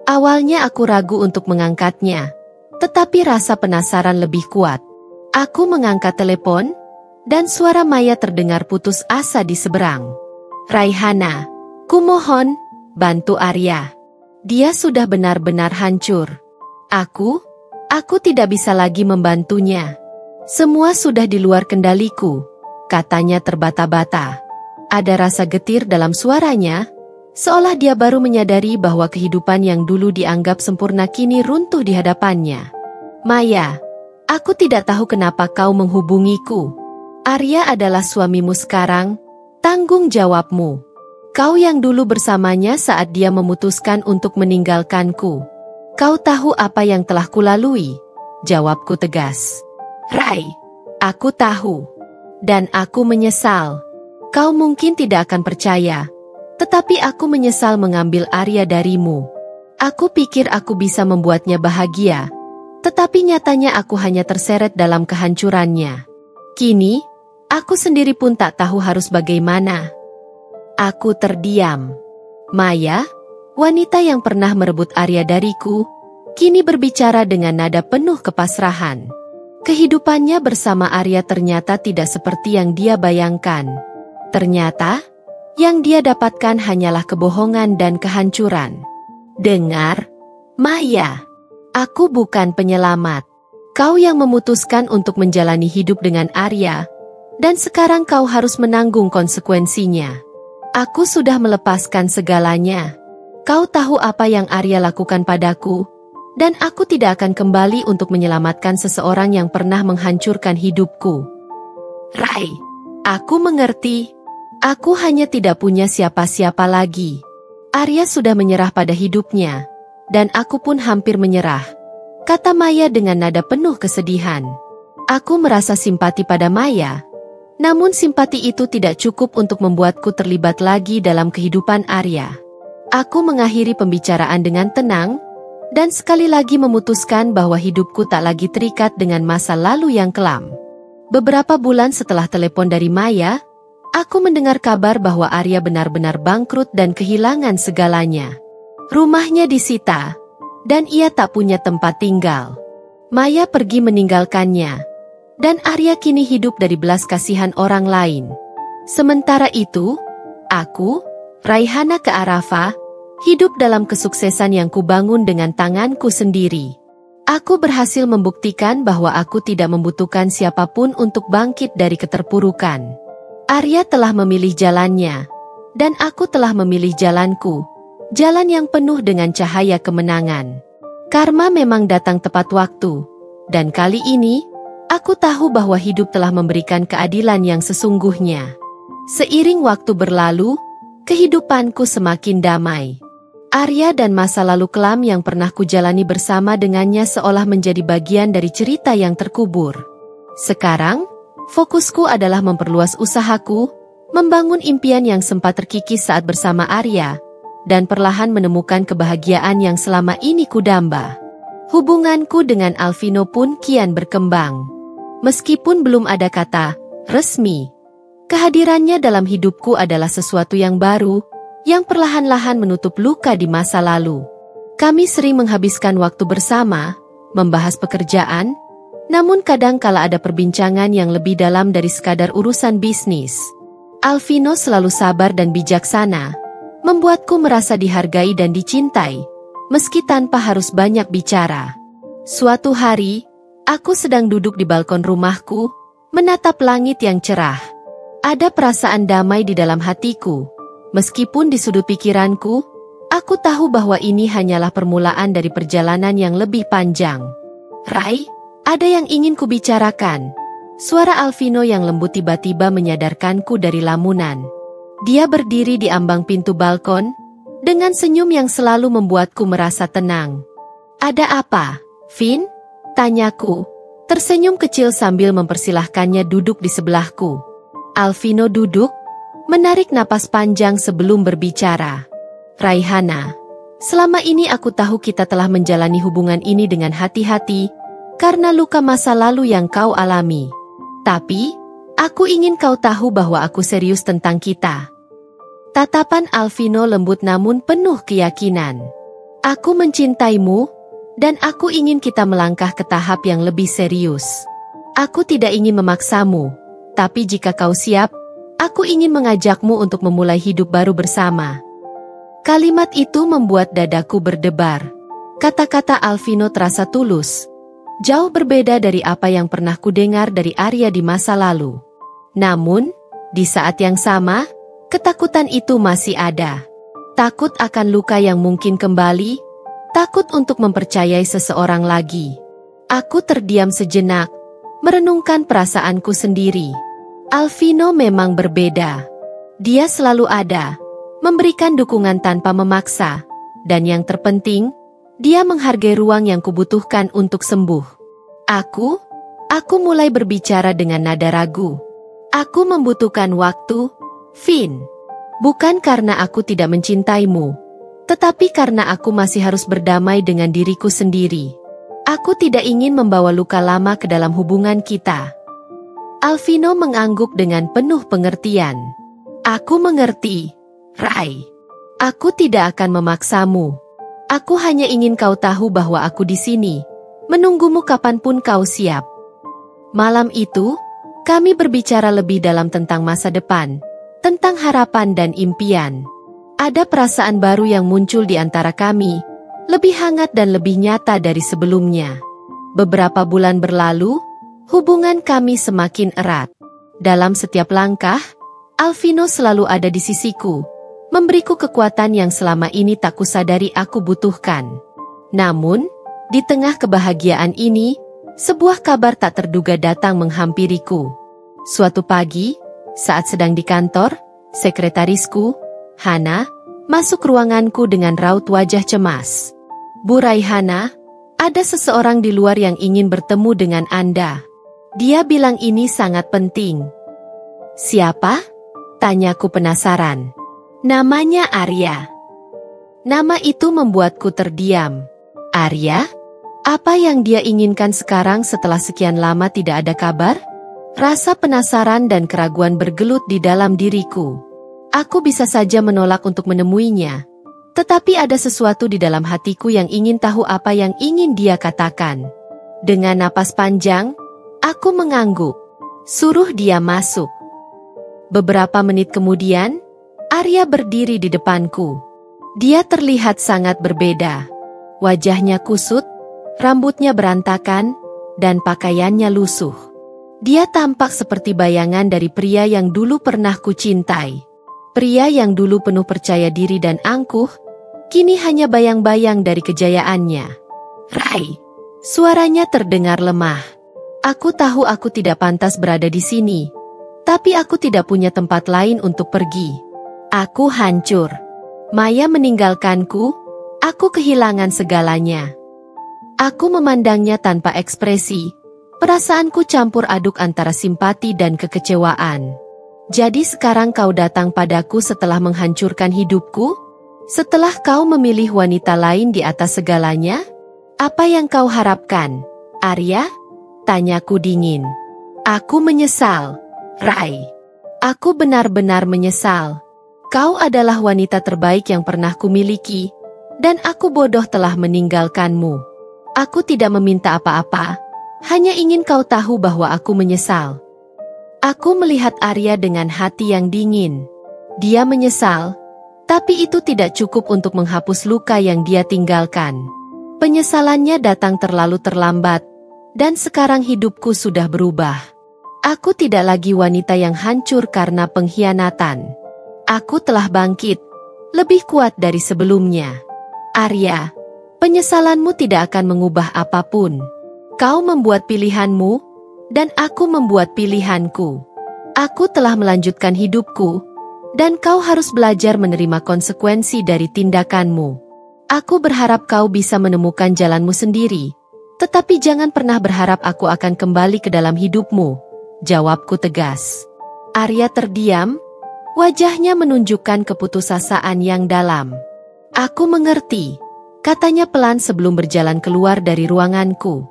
Awalnya aku ragu untuk mengangkatnya, tetapi rasa penasaran lebih kuat. Aku mengangkat telepon, dan suara Maya terdengar putus asa di seberang. "Raihana, kumohon, bantu Arya. Dia sudah benar-benar hancur. Aku tidak bisa lagi membantunya. Semua sudah di luar kendaliku," katanya terbata-bata. Ada rasa getir dalam suaranya, seolah dia baru menyadari bahwa kehidupan yang dulu dianggap sempurna kini runtuh di hadapannya. "Maya, aku tidak tahu kenapa kau menghubungiku. Arya adalah suamimu sekarang, tanggung jawabmu. Kau yang dulu bersamanya saat dia memutuskan untuk meninggalkanku. Kau tahu apa yang telah kulalui?" Jawabku tegas. "Rai, aku tahu. Dan aku menyesal. Kau mungkin tidak akan percaya, tetapi aku menyesal mengambil Arya darimu. Aku pikir aku bisa membuatnya bahagia, tetapi nyatanya aku hanya terseret dalam kehancurannya. Kini, aku sendiri pun tak tahu harus bagaimana." Aku terdiam. Maya, wanita yang pernah merebut Arya dariku, kini berbicara dengan nada penuh kepasrahan. Kehidupannya bersama Arya ternyata tidak seperti yang dia bayangkan. Ternyata, yang dia dapatkan hanyalah kebohongan dan kehancuran. "Dengar, Maya, aku bukan penyelamat. Kau yang memutuskan untuk menjalani hidup dengan Arya, dan sekarang kau harus menanggung konsekuensinya. Aku sudah melepaskan segalanya. Kau tahu apa yang Arya lakukan padaku, dan aku tidak akan kembali untuk menyelamatkan seseorang yang pernah menghancurkan hidupku." "Rai, aku mengerti. Aku hanya tidak punya siapa-siapa lagi. Arya sudah menyerah pada hidupnya, dan aku pun hampir menyerah," kata Maya dengan nada penuh kesedihan. Aku merasa simpati pada Maya, namun simpati itu tidak cukup untuk membuatku terlibat lagi dalam kehidupan Arya. Aku mengakhiri pembicaraan dengan tenang, dan sekali lagi memutuskan bahwa hidupku tak lagi terikat dengan masa lalu yang kelam. Beberapa bulan setelah telepon dari Maya, aku mendengar kabar bahwa Arya benar-benar bangkrut dan kehilangan segalanya. Rumahnya disita, dan ia tak punya tempat tinggal. Maya pergi meninggalkannya, dan Arya kini hidup dari belas kasihan orang lain. Sementara itu, aku, Raihana Kearafa, hidup dalam kesuksesan yang kubangun dengan tanganku sendiri. Aku berhasil membuktikan bahwa aku tidak membutuhkan siapapun untuk bangkit dari keterpurukan. Arya telah memilih jalannya, dan aku telah memilih jalanku, jalan yang penuh dengan cahaya kemenangan. Karma memang datang tepat waktu, dan kali ini, aku tahu bahwa hidup telah memberikan keadilan yang sesungguhnya. Seiring waktu berlalu, kehidupanku semakin damai. Arya dan masa lalu kelam yang pernah kujalani bersama dengannya seolah menjadi bagian dari cerita yang terkubur. Sekarang, fokusku adalah memperluas usahaku, membangun impian yang sempat terkikis saat bersama Arya, dan perlahan menemukan kebahagiaan yang selama ini kudamba. Hubunganku dengan Alvino pun kian berkembang. Meskipun belum ada kata resmi, kehadirannya dalam hidupku adalah sesuatu yang baru, yang perlahan-lahan menutup luka di masa lalu. Kami sering menghabiskan waktu bersama, membahas pekerjaan, namun kadang kala ada perbincangan yang lebih dalam dari sekadar urusan bisnis. Alvino selalu sabar dan bijaksana, membuatku merasa dihargai dan dicintai, meski tanpa harus banyak bicara. Suatu hari, aku sedang duduk di balkon rumahku, menatap langit yang cerah. Ada perasaan damai di dalam hatiku. Meskipun di sudut pikiranku, aku tahu bahwa ini hanyalah permulaan dari perjalanan yang lebih panjang. "Rai, ada yang ingin kubicarakan." Suara Alvino yang lembut tiba-tiba menyadarkanku dari lamunan. Dia berdiri di ambang pintu balkon, dengan senyum yang selalu membuatku merasa tenang. "Ada apa, Vin?" tanyaku, tersenyum kecil sambil mempersilahkannya duduk di sebelahku. Alvino duduk, menarik napas panjang sebelum berbicara. "Raihana, Selama ini aku tahu kita telah menjalani hubungan ini dengan hati-hati, karena luka masa lalu yang kau alami. Tapi, aku ingin kau tahu bahwa aku serius tentang kita. Tatapan Alvino lembut namun penuh keyakinan. Aku mencintaimu, dan aku ingin kita melangkah ke tahap yang lebih serius. Aku tidak ingin memaksamu, tapi jika kau siap, aku ingin mengajakmu untuk memulai hidup baru bersama. Kalimat itu membuat dadaku berdebar. Kata-kata Alvino terasa tulus, jauh berbeda dari apa yang pernah kudengar dari Arya di masa lalu. Namun, di saat yang sama, ketakutan itu masih ada. Takut akan luka yang mungkin kembali, takut untuk mempercayai seseorang lagi. Aku terdiam sejenak, merenungkan perasaanku sendiri. Alvino memang berbeda. Dia selalu ada, memberikan dukungan tanpa memaksa, dan yang terpenting, dia menghargai ruang yang kubutuhkan untuk sembuh. Aku mulai berbicara dengan nada ragu. Aku membutuhkan waktu, Vin. Bukan karena aku tidak mencintaimu, tetapi karena aku masih harus berdamai dengan diriku sendiri. Aku tidak ingin membawa luka lama ke dalam hubungan kita. Alvino mengangguk dengan penuh pengertian. Aku mengerti, Rai. Aku tidak akan memaksamu. Aku hanya ingin kau tahu bahwa aku di sini, menunggumu kapanpun kau siap. Malam itu, kami berbicara lebih dalam tentang masa depan, tentang harapan dan impian. Ada perasaan baru yang muncul di antara kami, lebih hangat dan lebih nyata dari sebelumnya. Beberapa bulan berlalu, hubungan kami semakin erat. Dalam setiap langkah, Alvino selalu ada di sisiku, memberiku kekuatan yang selama ini tak kusadari aku butuhkan. Namun, di tengah kebahagiaan ini, sebuah kabar tak terduga datang menghampiriku. Suatu pagi, saat sedang di kantor, sekretarisku, Hana, masuk ruanganku dengan raut wajah cemas. Bu Raihana, ada seseorang di luar yang ingin bertemu dengan Anda. Dia bilang ini sangat penting. Siapa? Tanyaku penasaran. Namanya Arya. Nama itu membuatku terdiam. Arya? Apa yang dia inginkan sekarang setelah sekian lama tidak ada kabar? Rasa penasaran dan keraguan bergelut di dalam diriku. Aku bisa saja menolak untuk menemuinya. Tetapi ada sesuatu di dalam hatiku yang ingin tahu apa yang ingin dia katakan. Dengan napas panjang, aku mengangguk. Suruh dia masuk. Beberapa menit kemudian, Arya berdiri di depanku. Dia terlihat sangat berbeda. Wajahnya kusut, rambutnya berantakan, dan pakaiannya lusuh. Dia tampak seperti bayangan dari pria yang dulu pernah kucintai. Pria yang dulu penuh percaya diri dan angkuh, kini hanya bayang-bayang dari kejayaannya. Rai, suaranya terdengar lemah. Aku tahu aku tidak pantas berada di sini, tapi aku tidak punya tempat lain untuk pergi. Aku hancur. Maya meninggalkanku, aku kehilangan segalanya. Aku memandangnya tanpa ekspresi. Perasaanku campur aduk antara simpati dan kekecewaan. Jadi sekarang kau datang padaku setelah menghancurkan hidupku? Setelah kau memilih wanita lain di atas segalanya? Apa yang kau harapkan, Arya? Tanyaku dingin. Aku menyesal, Rai. Aku benar-benar menyesal. Kau adalah wanita terbaik yang pernah kumiliki, dan aku bodoh telah meninggalkanmu. Aku tidak meminta apa-apa, hanya ingin kau tahu bahwa aku menyesal. Aku melihat Arya dengan hati yang dingin. Dia menyesal, tapi itu tidak cukup untuk menghapus luka yang dia tinggalkan. Penyesalannya datang terlalu terlambat, dan sekarang hidupku sudah berubah. Aku tidak lagi wanita yang hancur karena pengkhianatan. Aku telah bangkit, lebih kuat dari sebelumnya. Arya, penyesalanmu tidak akan mengubah apapun. Kau membuat pilihanmu, dan aku membuat pilihanku. Aku telah melanjutkan hidupku, dan kau harus belajar menerima konsekuensi dari tindakanmu. Aku berharap kau bisa menemukan jalanmu sendiri, tetapi jangan pernah berharap aku akan kembali ke dalam hidupmu. Jawabku tegas. Arya terdiam. Wajahnya menunjukkan keputusasaan yang dalam. Aku mengerti, katanya pelan sebelum berjalan keluar dari ruanganku.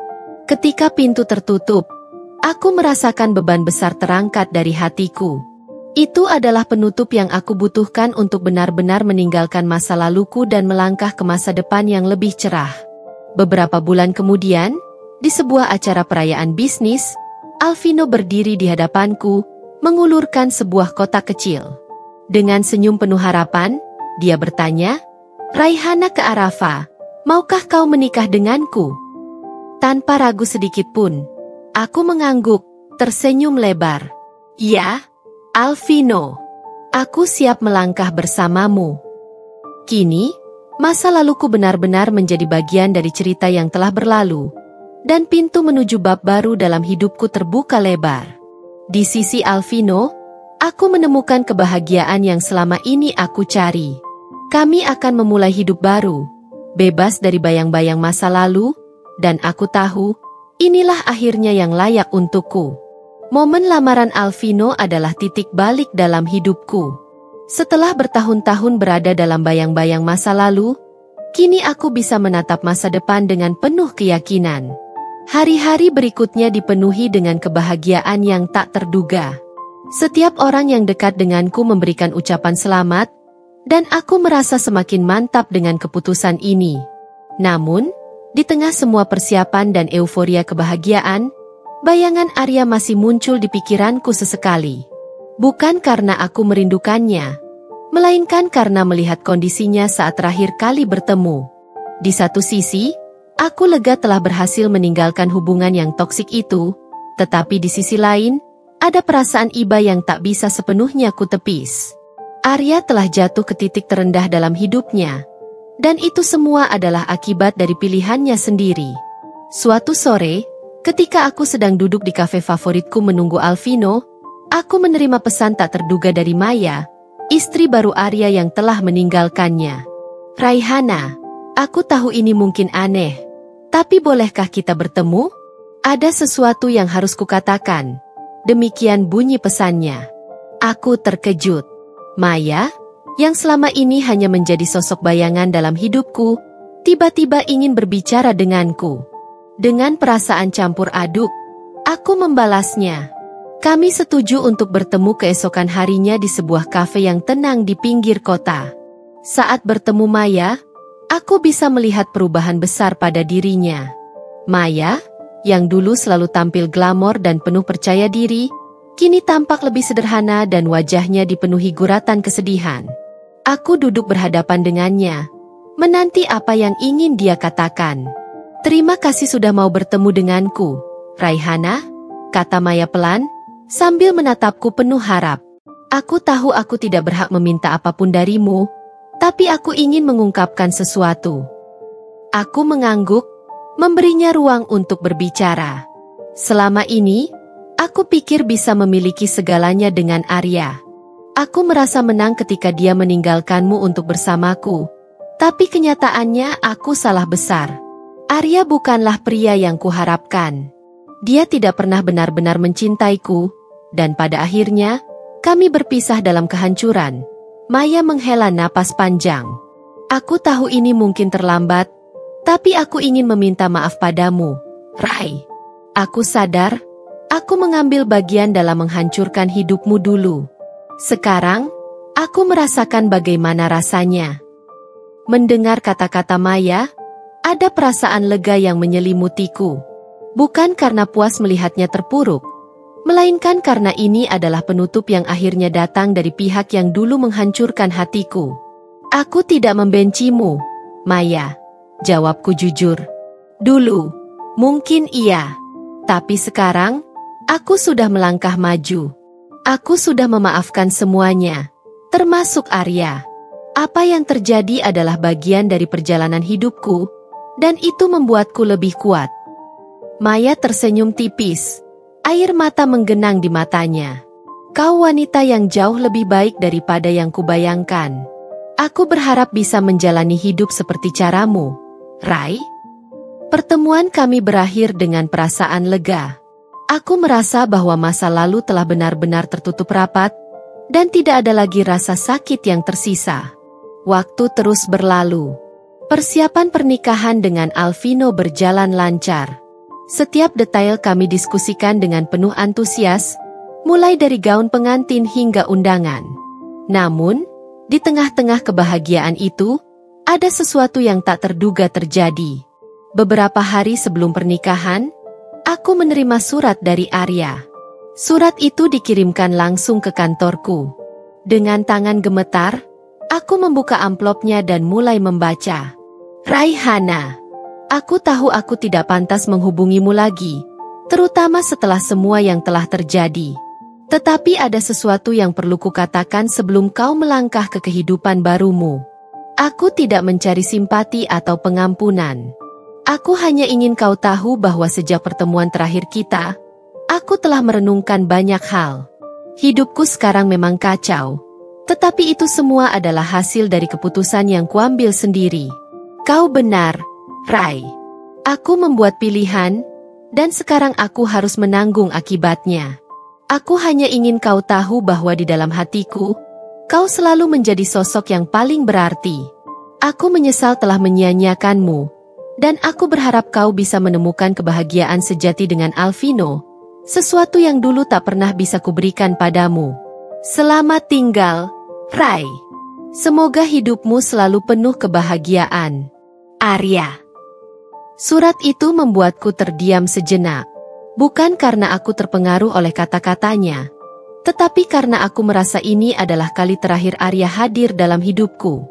Ketika pintu tertutup, aku merasakan beban besar terangkat dari hatiku. Itu adalah penutup yang aku butuhkan untuk benar-benar meninggalkan masa laluku dan melangkah ke masa depan yang lebih cerah. Beberapa bulan kemudian, di sebuah acara perayaan bisnis, Alvino berdiri di hadapanku, mengulurkan sebuah kotak kecil. Dengan senyum penuh harapan, dia bertanya, "Raihana ke Arafah, maukah kau menikah denganku?" Tanpa ragu sedikit pun, aku mengangguk, tersenyum lebar. "Ya, Alvino, aku siap melangkah bersamamu." Kini, masa laluku benar-benar menjadi bagian dari cerita yang telah berlalu, dan pintu menuju bab baru dalam hidupku terbuka lebar. Di sisi Alvino, aku menemukan kebahagiaan yang selama ini aku cari. Kami akan memulai hidup baru, bebas dari bayang-bayang masa lalu, dan aku tahu, inilah akhirnya yang layak untukku. Momen lamaran Alvino adalah titik balik dalam hidupku. Setelah bertahun-tahun berada dalam bayang-bayang masa lalu, kini aku bisa menatap masa depan dengan penuh keyakinan. Hari-hari berikutnya dipenuhi dengan kebahagiaan yang tak terduga. Setiap orang yang dekat denganku memberikan ucapan selamat, dan aku merasa semakin mantap dengan keputusan ini. Namun, di tengah semua persiapan dan euforia kebahagiaan, bayangan Arya masih muncul di pikiranku sesekali. Bukan karena aku merindukannya, melainkan karena melihat kondisinya saat terakhir kali bertemu. Di satu sisi, aku lega telah berhasil meninggalkan hubungan yang toksik itu, tetapi di sisi lain, ada perasaan iba yang tak bisa sepenuhnya kutepis. Arya telah jatuh ke titik terendah dalam hidupnya, dan itu semua adalah akibat dari pilihannya sendiri. Suatu sore, ketika aku sedang duduk di kafe favoritku menunggu Alvino, aku menerima pesan tak terduga dari Maya, istri baru Arya yang telah meninggalkannya. "Raihana, aku tahu ini mungkin aneh, tapi bolehkah kita bertemu? Ada sesuatu yang harus kukatakan." Demikian bunyi pesannya. Aku terkejut. Maya, yang selama ini hanya menjadi sosok bayangan dalam hidupku, tiba-tiba ingin berbicara denganku. Dengan perasaan campur aduk, aku membalasnya. Kami setuju untuk bertemu keesokan harinya di sebuah kafe yang tenang di pinggir kota. Saat bertemu Maya, aku bisa melihat perubahan besar pada dirinya. Maya, yang dulu selalu tampil glamor dan penuh percaya diri, kini tampak lebih sederhana dan wajahnya dipenuhi guratan kesedihan. Aku duduk berhadapan dengannya, menanti apa yang ingin dia katakan. "Terima kasih sudah mau bertemu denganku, Raihana," kata Maya pelan, sambil menatapku penuh harap. "Aku tahu aku tidak berhak meminta apapun darimu, tapi aku ingin mengungkapkan sesuatu." Aku mengangguk, memberinya ruang untuk berbicara. "Selama ini, aku pikir bisa memiliki segalanya dengan Arya. Aku merasa menang ketika dia meninggalkanmu untuk bersamaku. Tapi kenyataannya aku salah besar. Arya bukanlah pria yang kuharapkan. Dia tidak pernah benar-benar mencintaiku, dan pada akhirnya, kami berpisah dalam kehancuran." Maya menghela napas panjang. "Aku tahu ini mungkin terlambat, tapi aku ingin meminta maaf padamu, Rai. Aku sadar, aku mengambil bagian dalam menghancurkan hidupmu dulu. Sekarang, aku merasakan bagaimana rasanya." Mendengar kata-kata Maya, ada perasaan lega yang menyelimutiku. Bukan karena puas melihatnya terpuruk, melainkan karena ini adalah penutup yang akhirnya datang dari pihak yang dulu menghancurkan hatiku. "Aku tidak membencimu, Maya," jawabku jujur. "Dulu, mungkin iya. Tapi sekarang, aku sudah melangkah maju. Aku sudah memaafkan semuanya, termasuk Arya. Apa yang terjadi adalah bagian dari perjalanan hidupku, dan itu membuatku lebih kuat." Maya tersenyum tipis, air mata menggenang di matanya. "Kau wanita yang jauh lebih baik daripada yang kubayangkan. Aku berharap bisa menjalani hidup seperti caramu, Rai." Pertemuan kami berakhir dengan perasaan lega. Aku merasa bahwa masa lalu telah benar-benar tertutup rapat, dan tidak ada lagi rasa sakit yang tersisa. Waktu terus berlalu. Persiapan pernikahan dengan Alvino berjalan lancar. Setiap detail kami diskusikan dengan penuh antusias, mulai dari gaun pengantin hingga undangan. Namun, di tengah-tengah kebahagiaan itu, ada sesuatu yang tak terduga terjadi. Beberapa hari sebelum pernikahan, aku menerima surat dari Arya. Surat itu dikirimkan langsung ke kantorku. Dengan tangan gemetar, aku membuka amplopnya dan mulai membaca. Raihana, aku tahu aku tidak pantas menghubungimu lagi, terutama setelah semua yang telah terjadi. Tetapi ada sesuatu yang perlu kukatakan sebelum kau melangkah ke kehidupan barumu. Aku tidak mencari simpati atau pengampunan. Aku hanya ingin kau tahu bahwa sejak pertemuan terakhir kita, aku telah merenungkan banyak hal. Hidupku sekarang memang kacau, tetapi itu semua adalah hasil dari keputusan yang kuambil sendiri. Kau benar, Rai. Aku membuat pilihan, dan sekarang aku harus menanggung akibatnya. Aku hanya ingin kau tahu bahwa di dalam hatiku, kau selalu menjadi sosok yang paling berarti. Aku menyesal telah menyia-nyiakanmu, dan aku berharap kau bisa menemukan kebahagiaan sejati dengan Alvino, sesuatu yang dulu tak pernah bisa kuberikan padamu. Selamat tinggal, Rai. Semoga hidupmu selalu penuh kebahagiaan. Arya. Surat itu membuatku terdiam sejenak. Bukan karena aku terpengaruh oleh kata-katanya, tetapi karena aku merasa ini adalah kali terakhir Arya hadir dalam hidupku.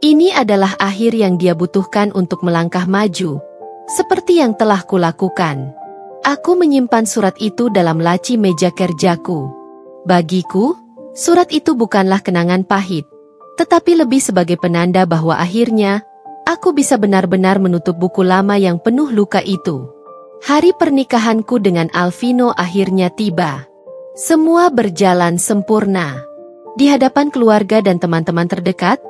Ini adalah akhir yang dia butuhkan untuk melangkah maju, seperti yang telah kulakukan. Aku menyimpan surat itu dalam laci meja kerjaku. Bagiku, surat itu bukanlah kenangan pahit, tetapi lebih sebagai penanda bahwa akhirnya, aku bisa benar-benar menutup buku lama yang penuh luka itu. Hari pernikahanku dengan Alvino akhirnya tiba. Semua berjalan sempurna. Di hadapan keluarga dan teman-teman terdekat,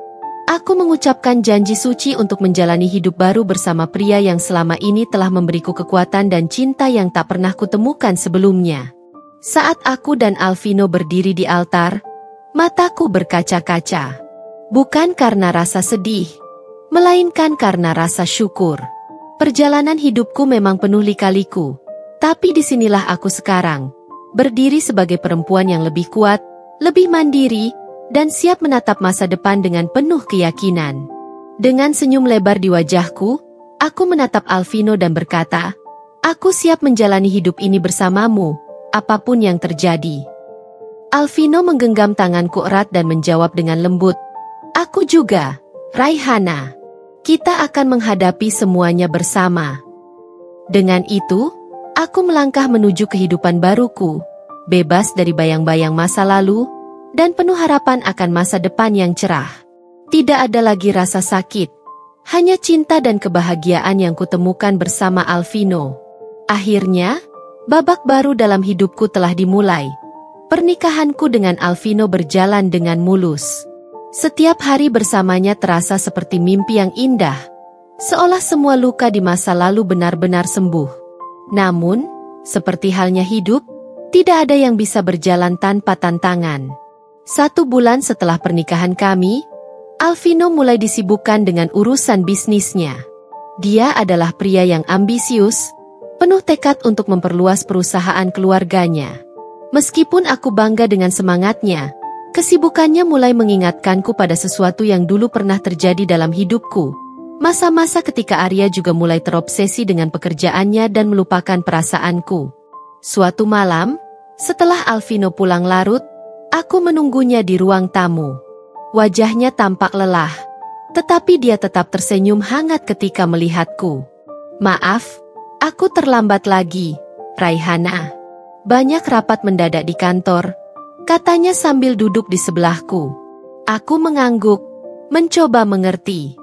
aku mengucapkan janji suci untuk menjalani hidup baru bersama pria yang selama ini telah memberiku kekuatan dan cinta yang tak pernah kutemukan sebelumnya. Saat aku dan Alvino berdiri di altar, mataku berkaca-kaca. Bukan karena rasa sedih, melainkan karena rasa syukur. Perjalanan hidupku memang penuh lika-liku, tapi disinilah aku sekarang, berdiri sebagai perempuan yang lebih kuat, lebih mandiri, dan siap menatap masa depan dengan penuh keyakinan. Dengan senyum lebar di wajahku, aku menatap Alvino dan berkata, "Aku siap menjalani hidup ini bersamamu, apapun yang terjadi." Alvino menggenggam tanganku erat dan menjawab dengan lembut, "Aku juga, Raihana. Kita akan menghadapi semuanya bersama." Dengan itu, aku melangkah menuju kehidupan baruku, bebas dari bayang-bayang masa lalu, dan penuh harapan akan masa depan yang cerah. Tidak ada lagi rasa sakit, hanya cinta dan kebahagiaan yang kutemukan bersama Alvino. Akhirnya, babak baru dalam hidupku telah dimulai. Pernikahanku dengan Alvino berjalan dengan mulus. Setiap hari bersamanya terasa seperti mimpi yang indah, seolah semua luka di masa lalu benar-benar sembuh. Namun, seperti halnya hidup, tidak ada yang bisa berjalan tanpa tantangan. 1 bulan setelah pernikahan kami, Alvino mulai disibukkan dengan urusan bisnisnya. Dia adalah pria yang ambisius, penuh tekad untuk memperluas perusahaan keluarganya. Meskipun aku bangga dengan semangatnya, kesibukannya mulai mengingatkanku pada sesuatu yang dulu pernah terjadi dalam hidupku. Masa-masa ketika Arya juga mulai terobsesi dengan pekerjaannya dan melupakan perasaanku. Suatu malam, setelah Alvino pulang larut, aku menunggunya di ruang tamu. Wajahnya tampak lelah, tetapi dia tetap tersenyum hangat ketika melihatku. "Maaf, aku terlambat lagi, Raihana. Banyak rapat mendadak di kantor," katanya sambil duduk di sebelahku. Aku mengangguk, mencoba mengerti.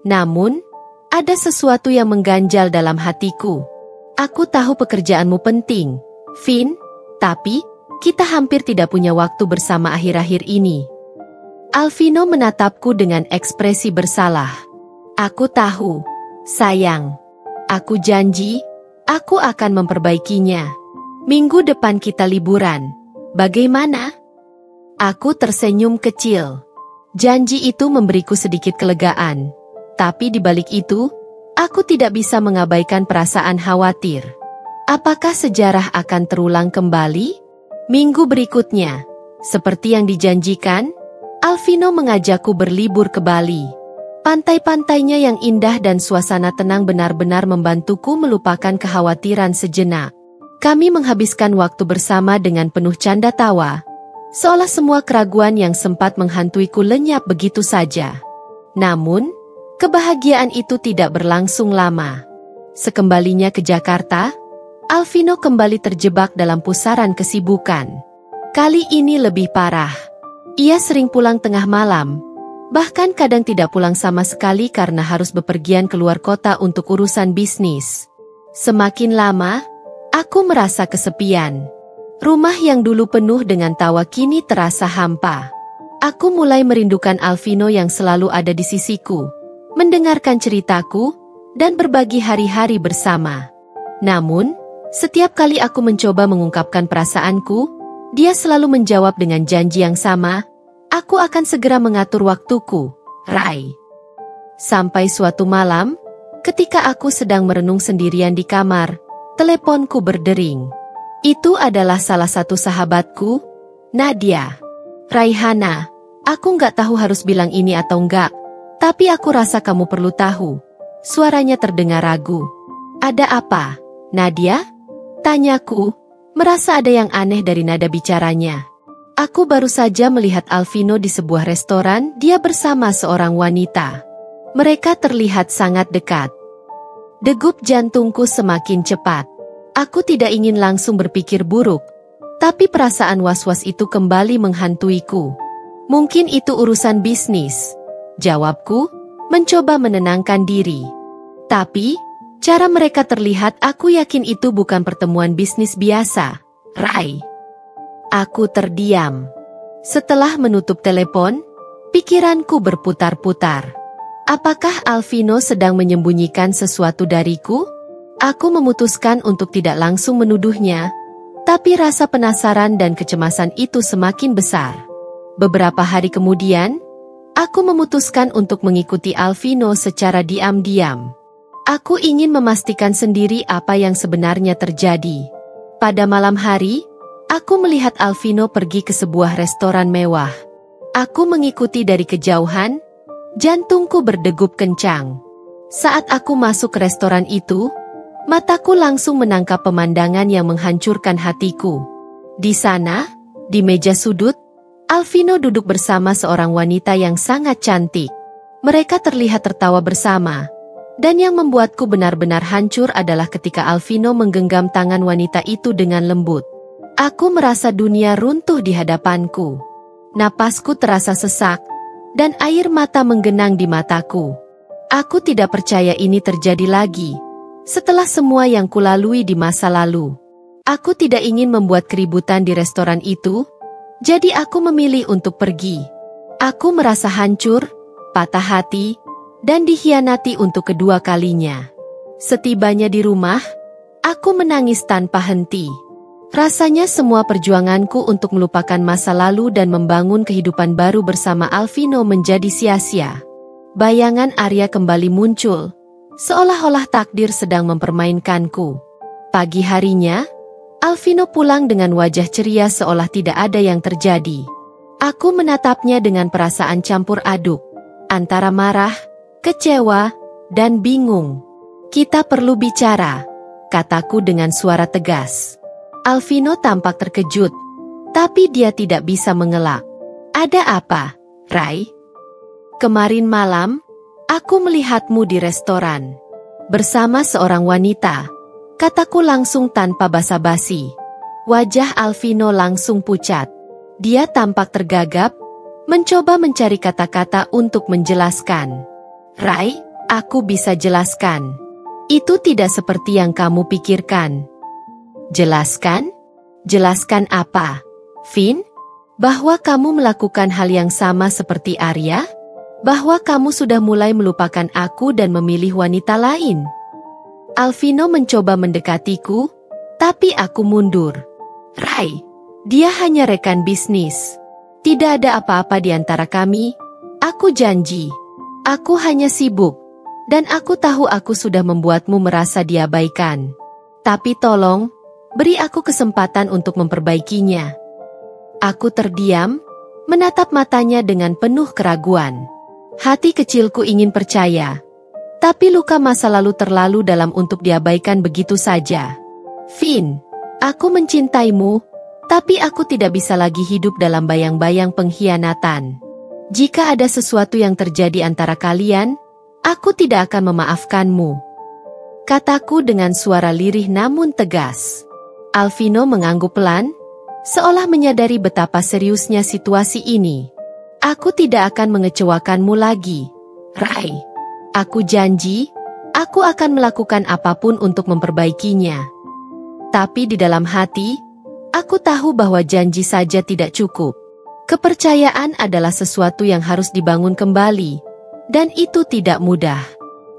Namun, ada sesuatu yang mengganjal dalam hatiku. "Aku tahu pekerjaanmu penting, Vin, tapi kita hampir tidak punya waktu bersama akhir-akhir ini." Alvino menatapku dengan ekspresi bersalah. "Aku tahu, sayang. Aku janji, aku akan memperbaikinya. Minggu depan kita liburan. Bagaimana?" Aku tersenyum kecil. Janji itu memberiku sedikit kelegaan. Tapi di balik itu, aku tidak bisa mengabaikan perasaan khawatir. Apakah sejarah akan terulang kembali? Minggu berikutnya, seperti yang dijanjikan, Alvino mengajakku berlibur ke Bali. Pantai-pantainya yang indah dan suasana tenang benar-benar membantuku melupakan kekhawatiran sejenak. Kami menghabiskan waktu bersama dengan penuh canda tawa, seolah semua keraguan yang sempat menghantuiku lenyap begitu saja. Namun, kebahagiaan itu tidak berlangsung lama. Sekembalinya ke Jakarta, Alvino kembali terjebak dalam pusaran kesibukan. Kali ini lebih parah. Ia sering pulang tengah malam, bahkan kadang tidak pulang sama sekali karena harus bepergian keluar kota untuk urusan bisnis. Semakin lama, aku merasa kesepian. Rumah yang dulu penuh dengan tawa kini terasa hampa. Aku mulai merindukan Alvino yang selalu ada di sisiku, mendengarkan ceritaku, dan berbagi hari-hari bersama. Namun, setiap kali aku mencoba mengungkapkan perasaanku, dia selalu menjawab dengan janji yang sama, "Aku akan segera mengatur waktuku, Rai." Sampai suatu malam, ketika aku sedang merenung sendirian di kamar, teleponku berdering. Itu adalah salah satu sahabatku, Nadia. "Raihana, aku nggak tahu harus bilang ini atau enggak, tapi aku rasa kamu perlu tahu." Suaranya terdengar ragu. "Ada apa, Nadia?" Tanyaku, merasa ada yang aneh dari nada bicaranya. Aku baru saja melihat Alvino di sebuah restoran, dia bersama seorang wanita. Mereka terlihat sangat dekat. Degup jantungku semakin cepat. Aku tidak ingin langsung berpikir buruk, tapi perasaan was-was itu kembali menghantuiku. "Mungkin itu urusan bisnis," jawabku, mencoba menenangkan diri. Tapi, cara mereka terlihat, aku yakin itu bukan pertemuan bisnis biasa, Rai. Aku terdiam. Setelah menutup telepon, pikiranku berputar-putar. Apakah Alvino sedang menyembunyikan sesuatu dariku? Aku memutuskan untuk tidak langsung menuduhnya, tapi rasa penasaran dan kecemasan itu semakin besar. Beberapa hari kemudian, aku memutuskan untuk mengikuti Alvino secara diam-diam. Aku ingin memastikan sendiri apa yang sebenarnya terjadi. Pada malam hari, aku melihat Alvino pergi ke sebuah restoran mewah. Aku mengikuti dari kejauhan, jantungku berdegup kencang. Saat aku masuk ke restoran itu, mataku langsung menangkap pemandangan yang menghancurkan hatiku. Di sana, di meja sudut, Alvino duduk bersama seorang wanita yang sangat cantik. Mereka terlihat tertawa bersama. Dan yang membuatku benar-benar hancur adalah ketika Alvino menggenggam tangan wanita itu dengan lembut. Aku merasa dunia runtuh di hadapanku. Napasku terasa sesak, dan air mata menggenang di mataku. Aku tidak percaya ini terjadi lagi. Setelah semua yang kulalui di masa lalu, aku tidak ingin membuat keributan di restoran itu, jadi aku memilih untuk pergi. Aku merasa hancur, patah hati, dan dikhianati untuk kedua kalinya. Setibanya di rumah, aku menangis tanpa henti. Rasanya semua perjuanganku untuk melupakan masa lalu dan membangun kehidupan baru bersama Alvino menjadi sia-sia. Bayangan Arya kembali muncul, seolah-olah takdir sedang mempermainkanku. Pagi harinya, Alvino pulang dengan wajah ceria seolah tidak ada yang terjadi. Aku menatapnya dengan perasaan campur aduk, antara marah, kecewa, dan bingung. "Kita perlu bicara," kataku dengan suara tegas. Alvino tampak terkejut, tapi dia tidak bisa mengelak. "Ada apa, Rai?" "Kemarin malam, aku melihatmu di restoran bersama seorang wanita," kataku langsung tanpa basa-basi. Wajah Alvino langsung pucat. Dia tampak tergagap, mencoba mencari kata-kata untuk menjelaskan. "Rai, aku bisa jelaskan. Itu tidak seperti yang kamu pikirkan." "Jelaskan? Jelaskan apa, Vin? Bahwa kamu melakukan hal yang sama seperti Arya? Bahwa kamu sudah mulai melupakan aku dan memilih wanita lain?" Alvino mencoba mendekatiku, tapi aku mundur. "Rai, dia hanya rekan bisnis. Tidak ada apa-apa di antara kami. Aku janji. Aku hanya sibuk. Dan aku tahu aku sudah membuatmu merasa diabaikan. Tapi tolong, beri aku kesempatan untuk memperbaikinya. Aku terdiam, menatap matanya dengan penuh keraguan. Hati kecilku ingin percaya. Tapi luka masa lalu terlalu dalam untuk diabaikan begitu saja. Finn, aku mencintaimu, tapi aku tidak bisa lagi hidup dalam bayang-bayang pengkhianatan. Jika ada sesuatu yang terjadi antara kalian, aku tidak akan memaafkanmu. Kataku dengan suara lirih namun tegas. Alvino mengangguk pelan, seolah menyadari betapa seriusnya situasi ini. Aku tidak akan mengecewakanmu lagi, Rai. Aku janji, aku akan melakukan apapun untuk memperbaikinya. Tapi di dalam hati, aku tahu bahwa janji saja tidak cukup. Kepercayaan adalah sesuatu yang harus dibangun kembali, dan itu tidak mudah.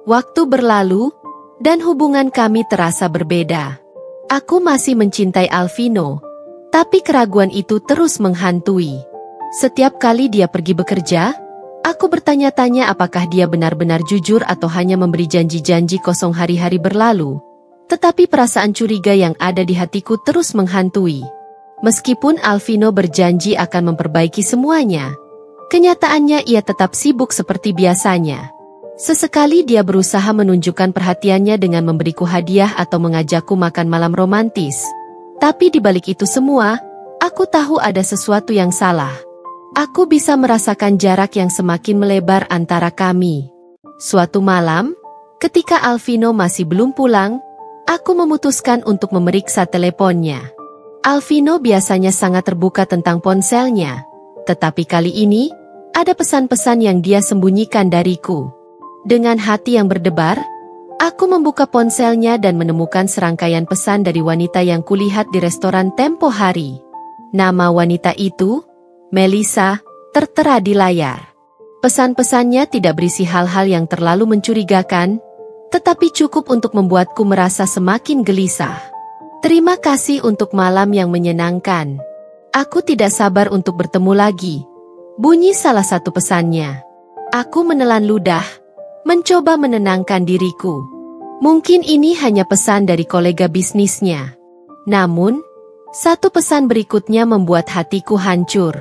Waktu berlalu, dan hubungan kami terasa berbeda. Aku masih mencintai Alvino, tapi keraguan itu terus menghantui. Setiap kali dia pergi bekerja, aku bertanya-tanya apakah dia benar-benar jujur atau hanya memberi janji-janji kosong hari-hari berlalu. Tetapi perasaan curiga yang ada di hatiku terus menghantui. Meskipun Alvino berjanji akan memperbaiki semuanya, kenyataannya ia tetap sibuk seperti biasanya. Sesekali dia berusaha menunjukkan perhatiannya dengan memberiku hadiah atau mengajakku makan malam romantis. Tapi di balik itu semua, aku tahu ada sesuatu yang salah. Aku bisa merasakan jarak yang semakin melebar antara kami. Suatu malam, ketika Alvino masih belum pulang, aku memutuskan untuk memeriksa teleponnya. Alvino biasanya sangat terbuka tentang ponselnya, tetapi kali ini, ada pesan-pesan yang dia sembunyikan dariku. Dengan hati yang berdebar, aku membuka ponselnya dan menemukan serangkaian pesan dari wanita yang kulihat di restoran tempo hari. Nama wanita itu, Melissa, tertera di layar. Pesan-pesannya tidak berisi hal-hal yang terlalu mencurigakan, tetapi cukup untuk membuatku merasa semakin gelisah. Terima kasih untuk malam yang menyenangkan. Aku tidak sabar untuk bertemu lagi. Bunyi salah satu pesannya. Aku menelan ludah, mencoba menenangkan diriku. Mungkin ini hanya pesan dari kolega bisnisnya. Namun, satu pesan berikutnya membuat hatiku hancur.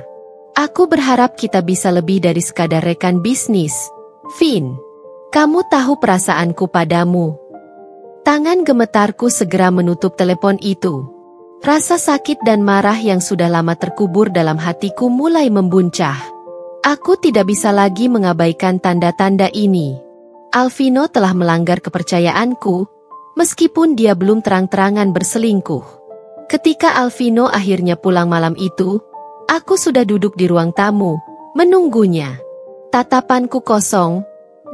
Aku berharap kita bisa lebih dari sekadar rekan bisnis. Finn, kamu tahu perasaanku padamu. Tangan gemetarku segera menutup telepon itu. Rasa sakit dan marah yang sudah lama terkubur dalam hatiku mulai membuncah. Aku tidak bisa lagi mengabaikan tanda-tanda ini. Alvino telah melanggar kepercayaanku, meskipun dia belum terang-terangan berselingkuh. Ketika Alvino akhirnya pulang malam itu, aku sudah duduk di ruang tamu, menunggunya. Tatapanku kosong,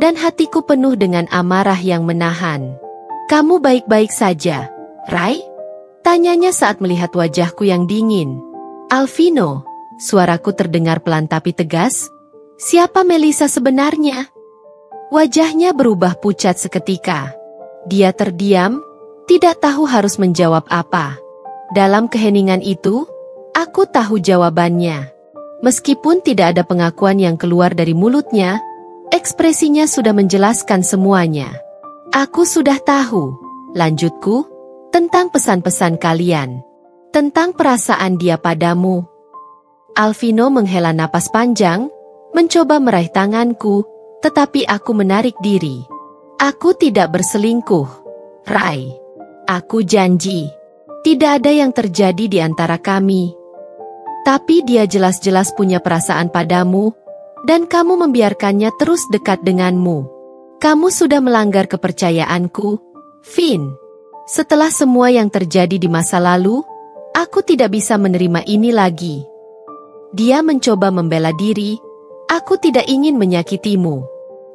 dan hatiku penuh dengan amarah yang menahan. Kamu baik-baik saja, Rai? Tanyanya saat melihat wajahku yang dingin. Alvino, suaraku terdengar pelan tapi tegas. Siapa Melissa sebenarnya? Wajahnya berubah pucat seketika. Dia terdiam, tidak tahu harus menjawab apa. Dalam keheningan itu, aku tahu jawabannya. Meskipun tidak ada pengakuan yang keluar dari mulutnya, ekspresinya sudah menjelaskan semuanya. Aku sudah tahu, lanjutku, tentang pesan-pesan kalian. Tentang perasaan dia padamu. Alvino menghela napas panjang, mencoba meraih tanganku, tetapi aku menarik diri. Aku tidak berselingkuh, Rai. Aku janji. Tidak ada yang terjadi di antara kami. Tapi dia jelas-jelas punya perasaan padamu, dan kamu membiarkannya terus dekat denganmu. Kamu sudah melanggar kepercayaanku, Finn. Setelah semua yang terjadi di masa lalu, aku tidak bisa menerima ini lagi. Dia mencoba membela diri, aku tidak ingin menyakitimu.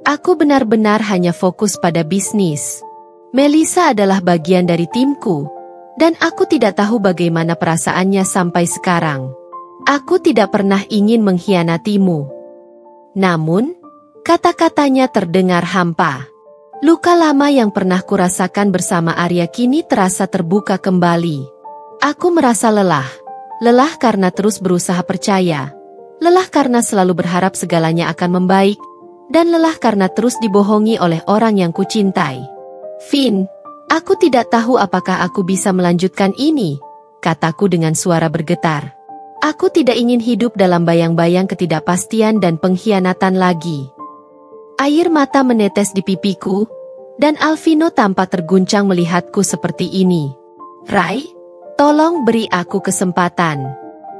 Aku benar-benar hanya fokus pada bisnis. Melissa adalah bagian dari timku, dan aku tidak tahu bagaimana perasaannya sampai sekarang. Aku tidak pernah ingin mengkhianatimu. Namun, kata-katanya terdengar hampa. Luka lama yang pernah kurasakan bersama Arya kini terasa terbuka kembali. Aku merasa lelah. Lelah karena terus berusaha percaya. lelah karena selalu berharap segalanya akan membaik, dan lelah karena terus dibohongi oleh orang yang kucintai. Finn, aku tidak tahu apakah aku bisa melanjutkan ini, kataku dengan suara bergetar. Aku tidak ingin hidup dalam bayang-bayang ketidakpastian dan pengkhianatan lagi. Air mata menetes di pipiku, dan Alvino tampak terguncang melihatku seperti ini. Rai, tolong beri aku kesempatan.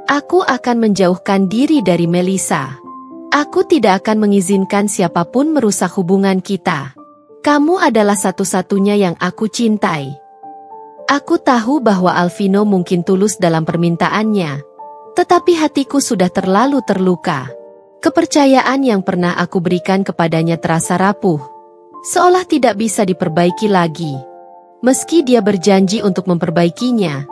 Aku akan menjauhkan diri dari Melissa. Aku tidak akan mengizinkan siapapun merusak hubungan kita. Kamu adalah satu-satunya yang aku cintai. Aku tahu bahwa Alvino mungkin tulus dalam permintaannya, tetapi hatiku sudah terlalu terluka. Kepercayaan yang pernah aku berikan kepadanya terasa rapuh, seolah tidak bisa diperbaiki lagi. Meski dia berjanji untuk memperbaikinya,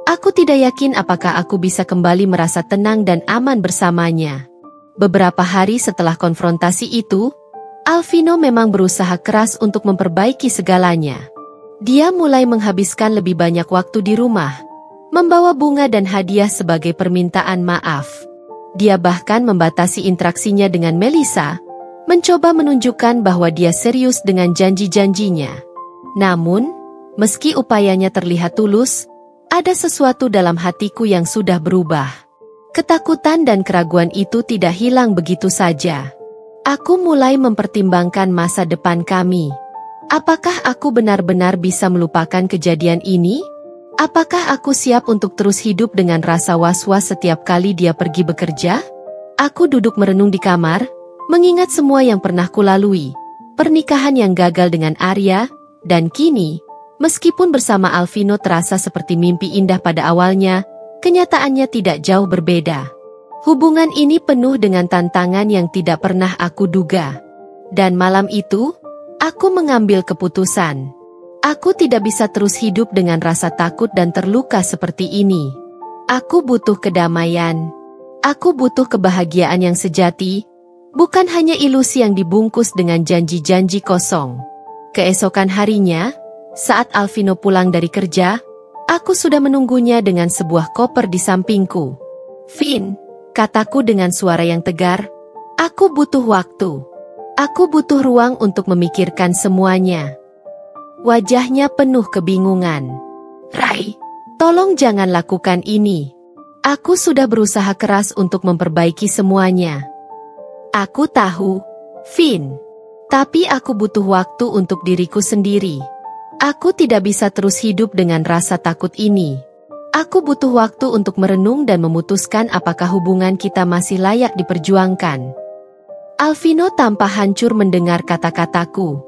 aku tidak yakin apakah aku bisa kembali merasa tenang dan aman bersamanya. Beberapa hari setelah konfrontasi itu, Alvino memang berusaha keras untuk memperbaiki segalanya. Dia mulai menghabiskan lebih banyak waktu di rumah, membawa bunga dan hadiah sebagai permintaan maaf. Dia bahkan membatasi interaksinya dengan Melissa, mencoba menunjukkan bahwa dia serius dengan janji-janjinya. Namun, meski upayanya terlihat tulus, ada sesuatu dalam hatiku yang sudah berubah. Ketakutan dan keraguan itu tidak hilang begitu saja. Aku mulai mempertimbangkan masa depan kami. Apakah aku benar-benar bisa melupakan kejadian ini? Apakah aku siap untuk terus hidup dengan rasa was-was setiap kali dia pergi bekerja? Aku duduk merenung di kamar, mengingat semua yang pernah kulalui. Pernikahan yang gagal dengan Arya, dan kini, meskipun bersama Alvino terasa seperti mimpi indah pada awalnya, kenyataannya tidak jauh berbeda. Hubungan ini penuh dengan tantangan yang tidak pernah aku duga. Dan malam itu, aku mengambil keputusan. Aku tidak bisa terus hidup dengan rasa takut dan terluka seperti ini. Aku butuh kedamaian. Aku butuh kebahagiaan yang sejati, bukan hanya ilusi yang dibungkus dengan janji-janji kosong. Keesokan harinya, saat Alvino pulang dari kerja, aku sudah menunggunya dengan sebuah koper di sampingku. Finn, kataku dengan suara yang tegar, aku butuh waktu. Aku butuh ruang untuk memikirkan semuanya. Wajahnya penuh kebingungan. Rai, tolong jangan lakukan ini. Aku sudah berusaha keras untuk memperbaiki semuanya. Aku tahu, Finn. Tapi aku butuh waktu untuk diriku sendiri. Aku tidak bisa terus hidup dengan rasa takut ini. Aku butuh waktu untuk merenung dan memutuskan apakah hubungan kita masih layak diperjuangkan. Alvino tampak hancur mendengar kata-kataku.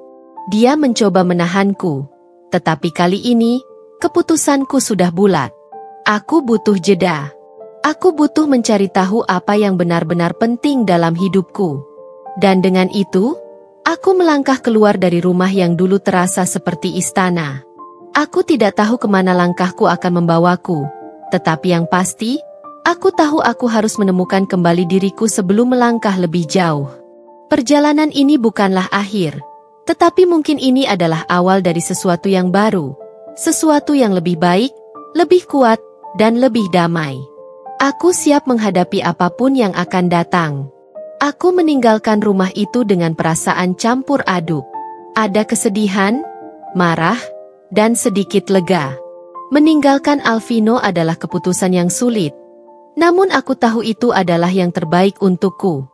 Dia mencoba menahanku, tetapi kali ini, keputusanku sudah bulat. Aku butuh jeda. Aku butuh mencari tahu apa yang benar-benar penting dalam hidupku. Dan dengan itu, aku melangkah keluar dari rumah yang dulu terasa seperti istana. Aku tidak tahu kemana langkahku akan membawaku, tetapi yang pasti, aku tahu aku harus menemukan kembali diriku sebelum melangkah lebih jauh. Perjalanan ini bukanlah akhir, tetapi mungkin ini adalah awal dari sesuatu yang baru, sesuatu yang lebih baik, lebih kuat, dan lebih damai. Aku siap menghadapi apapun yang akan datang. Aku meninggalkan rumah itu dengan perasaan campur aduk. Ada kesedihan, marah, dan sedikit lega. Meninggalkan Alvino adalah keputusan yang sulit. Namun aku tahu itu adalah yang terbaik untukku.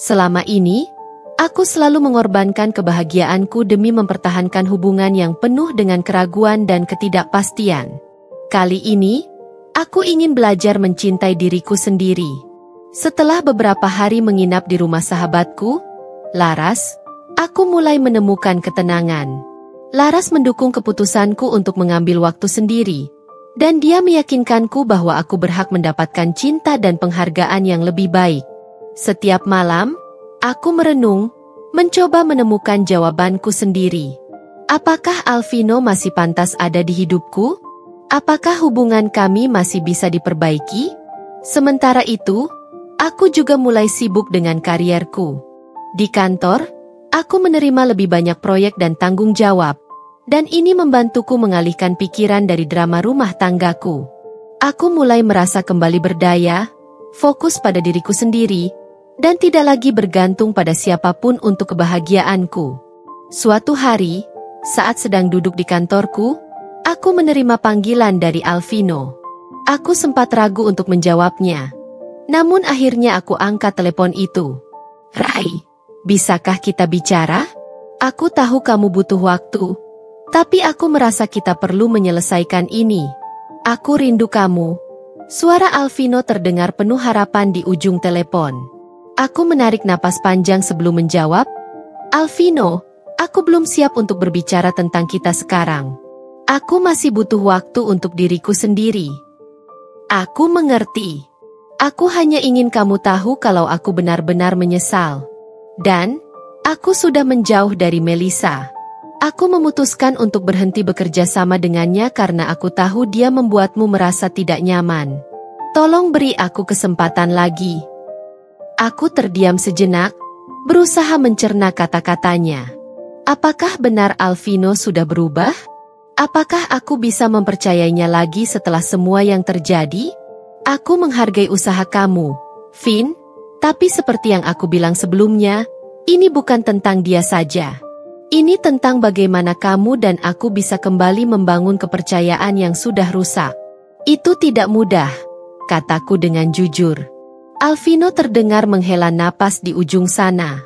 Selama ini, aku selalu mengorbankan kebahagiaanku demi mempertahankan hubungan yang penuh dengan keraguan dan ketidakpastian. Kali ini, aku ingin belajar mencintai diriku sendiri. Setelah beberapa hari menginap di rumah sahabatku, Laras, aku mulai menemukan ketenangan. Laras mendukung keputusanku untuk mengambil waktu sendiri, dan dia meyakinkanku bahwa aku berhak mendapatkan cinta dan penghargaan yang lebih baik. Setiap malam, aku merenung, mencoba menemukan jawabanku sendiri. Apakah Alvino masih pantas ada di hidupku? Apakah hubungan kami masih bisa diperbaiki? Sementara itu, aku juga mulai sibuk dengan karierku. Di kantor, aku menerima lebih banyak proyek dan tanggung jawab, dan ini membantuku mengalihkan pikiran dari drama rumah tanggaku. Aku mulai merasa kembali berdaya, fokus pada diriku sendiri, dan tidak lagi bergantung pada siapapun untuk kebahagiaanku. Suatu hari, saat sedang duduk di kantorku, aku menerima panggilan dari Alvino. Aku sempat ragu untuk menjawabnya. Namun akhirnya aku angkat telepon itu. "Rai, bisakah kita bicara? Aku tahu kamu butuh waktu, tapi aku merasa kita perlu menyelesaikan ini. Aku rindu kamu." Suara Alvino terdengar penuh harapan di ujung telepon. Aku menarik napas panjang sebelum menjawab. "Alvino, aku belum siap untuk berbicara tentang kita sekarang. Aku masih butuh waktu untuk diriku sendiri." "Aku mengerti. Aku hanya ingin kamu tahu kalau aku benar-benar menyesal. Dan, aku sudah menjauh dari Melissa. Aku memutuskan untuk berhenti bekerja sama dengannya karena aku tahu dia membuatmu merasa tidak nyaman. Tolong beri aku kesempatan lagi." Aku terdiam sejenak, berusaha mencerna kata-katanya. Apakah benar Alvino sudah berubah? Apakah aku bisa mempercayainya lagi setelah semua yang terjadi? "Aku menghargai usaha kamu, Vin, tapi seperti yang aku bilang sebelumnya, ini bukan tentang dia saja. Ini tentang bagaimana kamu dan aku bisa kembali membangun kepercayaan yang sudah rusak. Itu tidak mudah," kataku dengan jujur. Alvino terdengar menghela napas di ujung sana.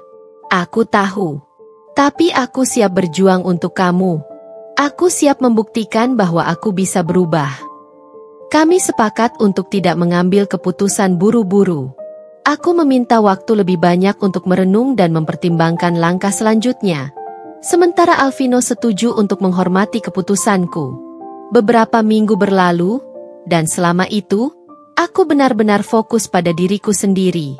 "Aku tahu. Tapi aku siap berjuang untuk kamu. Aku siap membuktikan bahwa aku bisa berubah." Kami sepakat untuk tidak mengambil keputusan buru-buru. Aku meminta waktu lebih banyak untuk merenung dan mempertimbangkan langkah selanjutnya. Sementara Alvino setuju untuk menghormati keputusanku. Beberapa minggu berlalu, dan selama itu, aku benar-benar fokus pada diriku sendiri.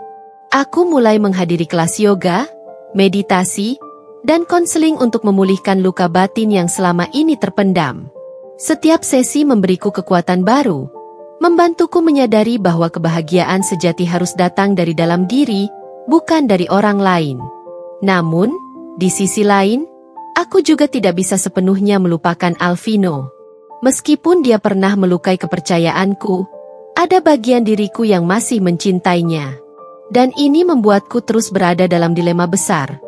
Aku mulai menghadiri kelas yoga, meditasi, dan konseling untuk memulihkan luka batin yang selama ini terpendam. Setiap sesi memberiku kekuatan baru, membantuku menyadari bahwa kebahagiaan sejati harus datang dari dalam diri, bukan dari orang lain. Namun, di sisi lain, aku juga tidak bisa sepenuhnya melupakan Alvino. Meskipun dia pernah melukai kepercayaanku, ada bagian diriku yang masih mencintainya. Dan ini membuatku terus berada dalam dilema besar.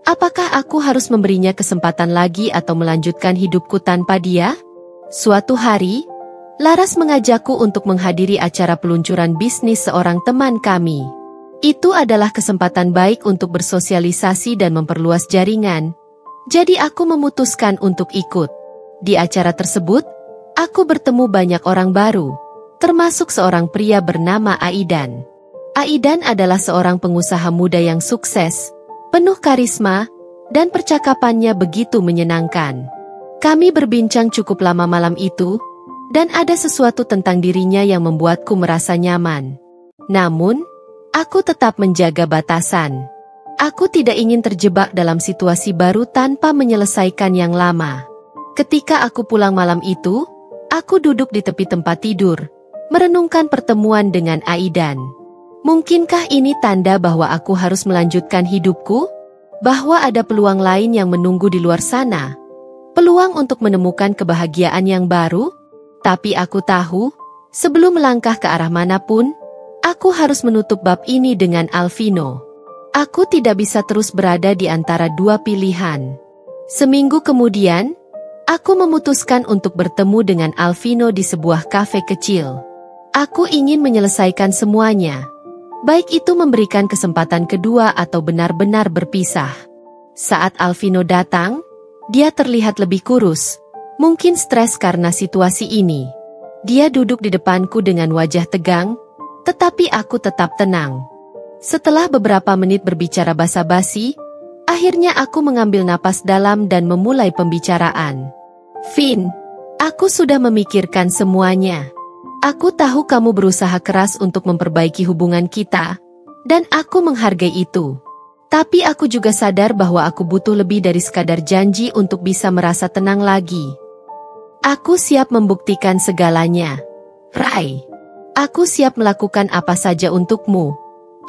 Apakah aku harus memberinya kesempatan lagi atau melanjutkan hidupku tanpa dia? Suatu hari, Laras mengajakku untuk menghadiri acara peluncuran bisnis seorang teman kami. Itu adalah kesempatan baik untuk bersosialisasi dan memperluas jaringan. Jadi aku memutuskan untuk ikut. Di acara tersebut, aku bertemu banyak orang baru, termasuk seorang pria bernama Aidan. Aidan adalah seorang pengusaha muda yang sukses, penuh karisma, dan percakapannya begitu menyenangkan. Kami berbincang cukup lama malam itu, dan ada sesuatu tentang dirinya yang membuatku merasa nyaman. Namun, aku tetap menjaga batasan. Aku tidak ingin terjebak dalam situasi baru tanpa menyelesaikan yang lama. Ketika aku pulang malam itu, aku duduk di tepi tempat tidur, merenungkan pertemuan dengan Aidan. Mungkinkah ini tanda bahwa aku harus melanjutkan hidupku? Bahwa ada peluang lain yang menunggu di luar sana? Peluang untuk menemukan kebahagiaan yang baru? Tapi aku tahu, sebelum melangkah ke arah manapun, aku harus menutup bab ini dengan Alvino. Aku tidak bisa terus berada di antara dua pilihan. Seminggu kemudian, aku memutuskan untuk bertemu dengan Alvino di sebuah kafe kecil. Aku ingin menyelesaikan semuanya. Baik itu memberikan kesempatan kedua atau benar-benar berpisah. Saat Alvino datang, dia terlihat lebih kurus, mungkin stres karena situasi ini. Dia duduk di depanku dengan wajah tegang, tetapi aku tetap tenang. Setelah beberapa menit berbicara basa-basi, akhirnya aku mengambil napas dalam dan memulai pembicaraan. "Vin, aku sudah memikirkan semuanya. Aku tahu kamu berusaha keras untuk memperbaiki hubungan kita, dan aku menghargai itu. Tapi aku juga sadar bahwa aku butuh lebih dari sekadar janji untuk bisa merasa tenang lagi. Aku siap membuktikan segalanya. Rai, aku siap melakukan apa saja untukmu."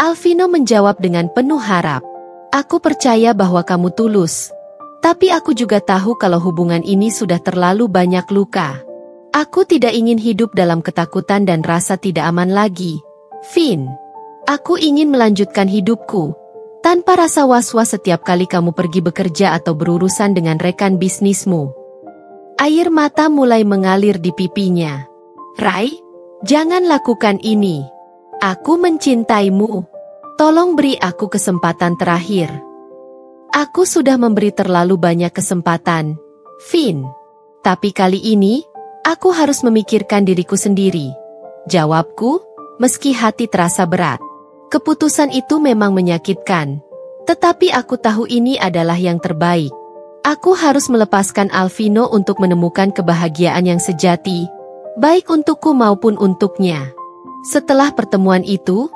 Alvino menjawab dengan penuh harap. "Aku percaya bahwa kamu tulus. Tapi aku juga tahu kalau hubungan ini sudah terlalu banyak luka. Aku tidak ingin hidup dalam ketakutan dan rasa tidak aman lagi. Vin, Aku ingin melanjutkan hidupku tanpa rasa was-was setiap kali kamu pergi bekerja atau berurusan dengan rekan bisnismu. Air mata mulai mengalir di pipinya. Rai, jangan lakukan ini. Aku mencintaimu. Tolong beri aku kesempatan terakhir. Aku sudah memberi terlalu banyak kesempatan, Finn. Tapi kali ini, aku harus memikirkan diriku sendiri. Jawabku, meski hati terasa berat. Keputusan itu memang menyakitkan. Tetapi aku tahu ini adalah yang terbaik. Aku harus melepaskan Alvino untuk menemukan kebahagiaan yang sejati, baik untukku maupun untuknya. Setelah pertemuan itu,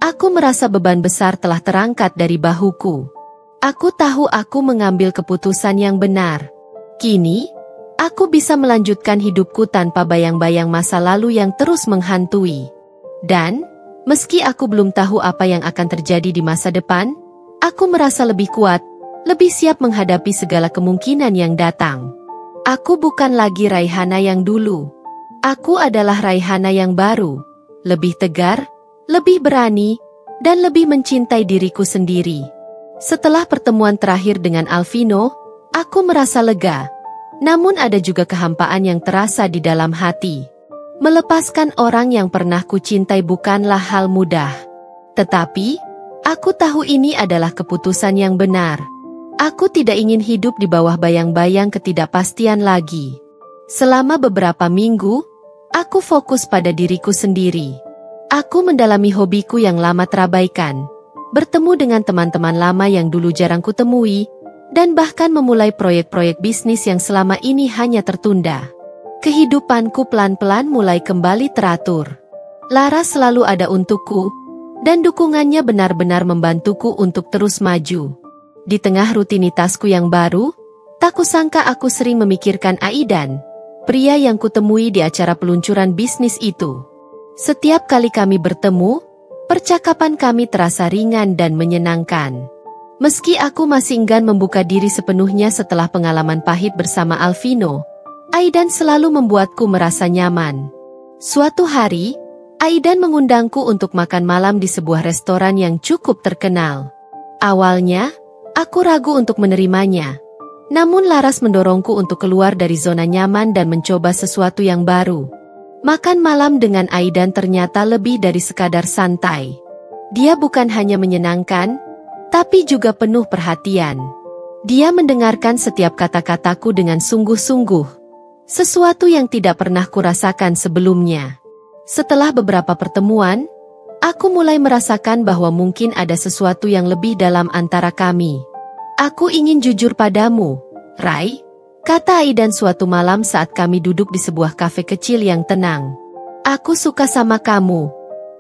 aku merasa beban besar telah terangkat dari bahuku. Aku tahu aku mengambil keputusan yang benar. Kini, aku bisa melanjutkan hidupku tanpa bayang-bayang masa lalu yang terus menghantui. Dan, meski aku belum tahu apa yang akan terjadi di masa depan, aku merasa lebih kuat, lebih siap menghadapi segala kemungkinan yang datang. Aku bukan lagi Raihana yang dulu. Aku adalah Raihana yang baru, lebih tegar, lebih berani, dan lebih mencintai diriku sendiri. Setelah pertemuan terakhir dengan Alvino, aku merasa lega. Namun ada juga kehampaan yang terasa di dalam hati. Melepaskan orang yang pernah kucintai bukanlah hal mudah. Tetapi, aku tahu ini adalah keputusan yang benar. Aku tidak ingin hidup di bawah bayang-bayang ketidakpastian lagi. Selama beberapa minggu, aku fokus pada diriku sendiri. Aku mendalami hobiku yang lama terabaikan, bertemu dengan teman-teman lama yang dulu jarang kutemui, dan bahkan memulai proyek-proyek bisnis yang selama ini hanya tertunda. Kehidupanku pelan-pelan mulai kembali teratur. Lara selalu ada untukku, dan dukungannya benar-benar membantuku untuk terus maju. Di tengah rutinitasku yang baru, tak kusangka aku sering memikirkan Aidan, pria yang kutemui di acara peluncuran bisnis itu. Setiap kali kami bertemu, percakapan kami terasa ringan dan menyenangkan. Meski aku masih enggan membuka diri sepenuhnya setelah pengalaman pahit bersama Alvino, Aidan selalu membuatku merasa nyaman. Suatu hari, Aidan mengundangku untuk makan malam di sebuah restoran yang cukup terkenal. Awalnya, aku ragu untuk menerimanya. Namun Laras mendorongku untuk keluar dari zona nyaman dan mencoba sesuatu yang baru. Makan malam dengan Aidan ternyata lebih dari sekadar santai. Dia bukan hanya menyenangkan, tapi juga penuh perhatian. Dia mendengarkan setiap kata-kataku dengan sungguh-sungguh. Sesuatu yang tidak pernah kurasakan sebelumnya. Setelah beberapa pertemuan, aku mulai merasakan bahwa mungkin ada sesuatu yang lebih dalam antara kami. Aku ingin jujur padamu, Rai, kata Aidan suatu malam saat kami duduk di sebuah kafe kecil yang tenang. Aku suka sama kamu,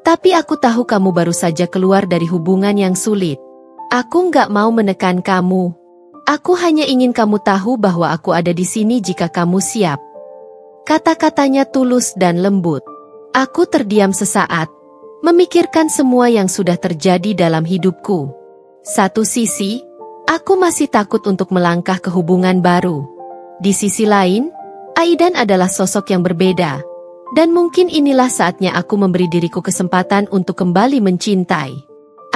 tapi aku tahu kamu baru saja keluar dari hubungan yang sulit. Aku nggak mau menekan kamu. Aku hanya ingin kamu tahu bahwa aku ada di sini jika kamu siap. Kata-katanya tulus dan lembut. Aku terdiam sesaat, memikirkan semua yang sudah terjadi dalam hidupku. Satu sisi, aku masih takut untuk melangkah ke hubungan baru. Di sisi lain, Aidan adalah sosok yang berbeda. Dan mungkin inilah saatnya aku memberi diriku kesempatan untuk kembali mencintai.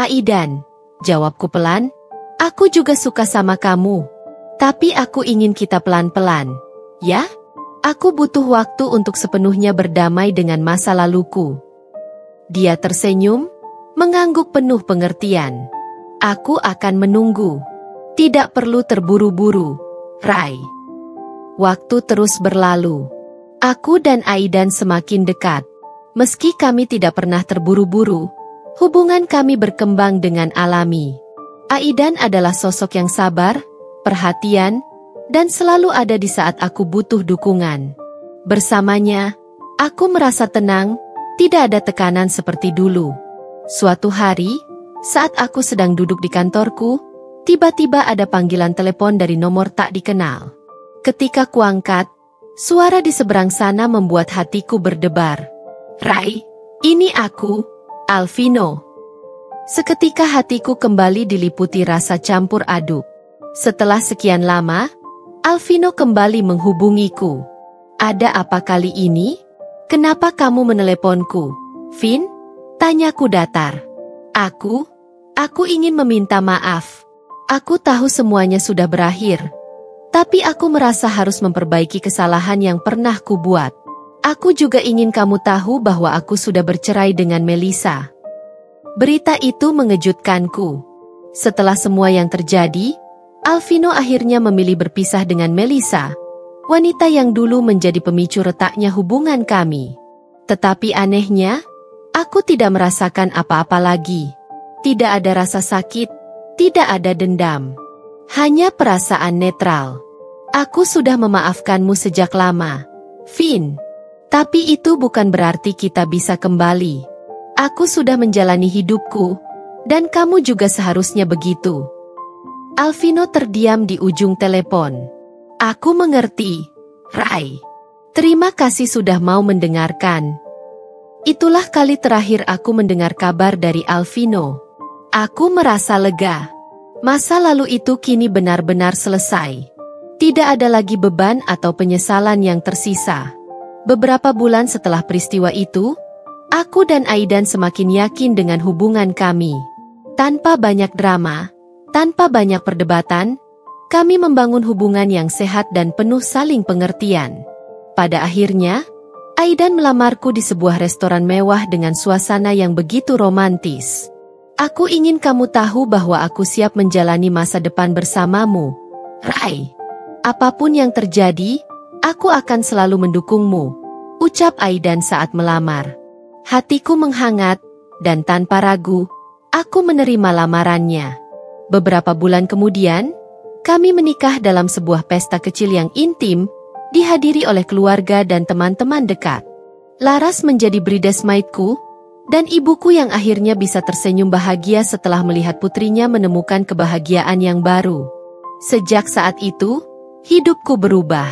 Aidan, jawabku pelan. Aku juga suka sama kamu. Tapi aku ingin kita pelan-pelan. Ya? Aku butuh waktu untuk sepenuhnya berdamai dengan masa laluku. Dia tersenyum, mengangguk penuh pengertian. Aku akan menunggu. Tidak perlu terburu-buru, Rai. Waktu terus berlalu. Aku dan Aidan semakin dekat. Meski kami tidak pernah terburu-buru, hubungan kami berkembang dengan alami. Aidan adalah sosok yang sabar, perhatian, dan selalu ada di saat aku butuh dukungan. Bersamanya, aku merasa tenang, tidak ada tekanan seperti dulu. Suatu hari, saat aku sedang duduk di kantorku, tiba-tiba ada panggilan telepon dari nomor tak dikenal. Ketika kuangkat, suara di seberang sana membuat hatiku berdebar. Rai, ini aku, Alvino. Seketika hatiku kembali diliputi rasa campur aduk. Setelah sekian lama, Alvino kembali menghubungiku. Ada apa kali ini? Kenapa kamu meneleponku, Finn? Tanyaku datar. Aku ingin meminta maaf. Aku tahu semuanya sudah berakhir. Tapi aku merasa harus memperbaiki kesalahan yang pernah kubuat. Aku juga ingin kamu tahu bahwa aku sudah bercerai dengan Melissa. Berita itu mengejutkanku. Setelah semua yang terjadi, Alvino akhirnya memilih berpisah dengan Melissa, wanita yang dulu menjadi pemicu retaknya hubungan kami. Tetapi anehnya, aku tidak merasakan apa-apa lagi. Tidak ada rasa sakit, tidak ada dendam. Hanya perasaan netral. Aku sudah memaafkanmu sejak lama, Vin. Tapi itu bukan berarti kita bisa kembali. Aku sudah menjalani hidupku, dan kamu juga seharusnya begitu. Alvino terdiam di ujung telepon. Aku mengerti, Rai. Terima kasih sudah mau mendengarkan. Itulah kali terakhir aku mendengar kabar dari Alvino. Aku merasa lega. Masa lalu itu kini benar-benar selesai. Tidak ada lagi beban atau penyesalan yang tersisa. Beberapa bulan setelah peristiwa itu, aku dan Aidan semakin yakin dengan hubungan kami. Tanpa banyak drama, tanpa banyak perdebatan, kami membangun hubungan yang sehat dan penuh saling pengertian. Pada akhirnya, Aidan melamarku di sebuah restoran mewah dengan suasana yang begitu romantis. Aku ingin kamu tahu bahwa aku siap menjalani masa depan bersamamu, Rai. Apapun yang terjadi, aku akan selalu mendukungmu, ucap Aidan saat melamar. Hatiku menghangat, dan tanpa ragu, aku menerima lamarannya. Beberapa bulan kemudian, kami menikah dalam sebuah pesta kecil yang intim, dihadiri oleh keluarga dan teman-teman dekat. Laras menjadi bridesmaidku, dan ibuku yang akhirnya bisa tersenyum bahagia setelah melihat putrinya menemukan kebahagiaan yang baru. Sejak saat itu, hidupku berubah.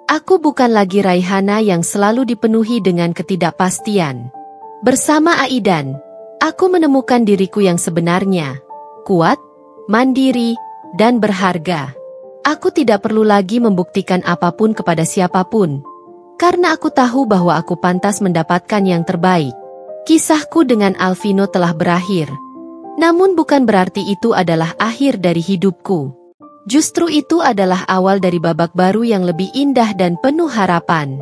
Aku bukan lagi Raihana yang selalu dipenuhi dengan ketidakpastian. Bersama Aidan, aku menemukan diriku yang sebenarnya. Kuat, mandiri, dan berharga. Aku tidak perlu lagi membuktikan apapun kepada siapapun. Karena aku tahu bahwa aku pantas mendapatkan yang terbaik. Kisahku dengan Alvino telah berakhir. Namun bukan berarti itu adalah akhir dari hidupku. Justru itu adalah awal dari babak baru yang lebih indah dan penuh harapan.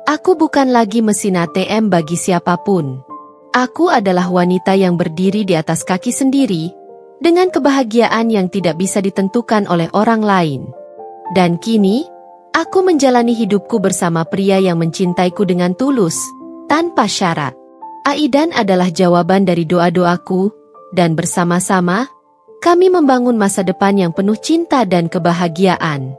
Aku bukan lagi mesin ATM bagi siapapun. Aku adalah wanita yang berdiri di atas kaki sendiri, dengan kebahagiaan yang tidak bisa ditentukan oleh orang lain. Dan kini, aku menjalani hidupku bersama pria yang mencintaiku dengan tulus, tanpa syarat. Aidan adalah jawaban dari doa-doaku, dan bersama-sama, kami membangun masa depan yang penuh cinta dan kebahagiaan.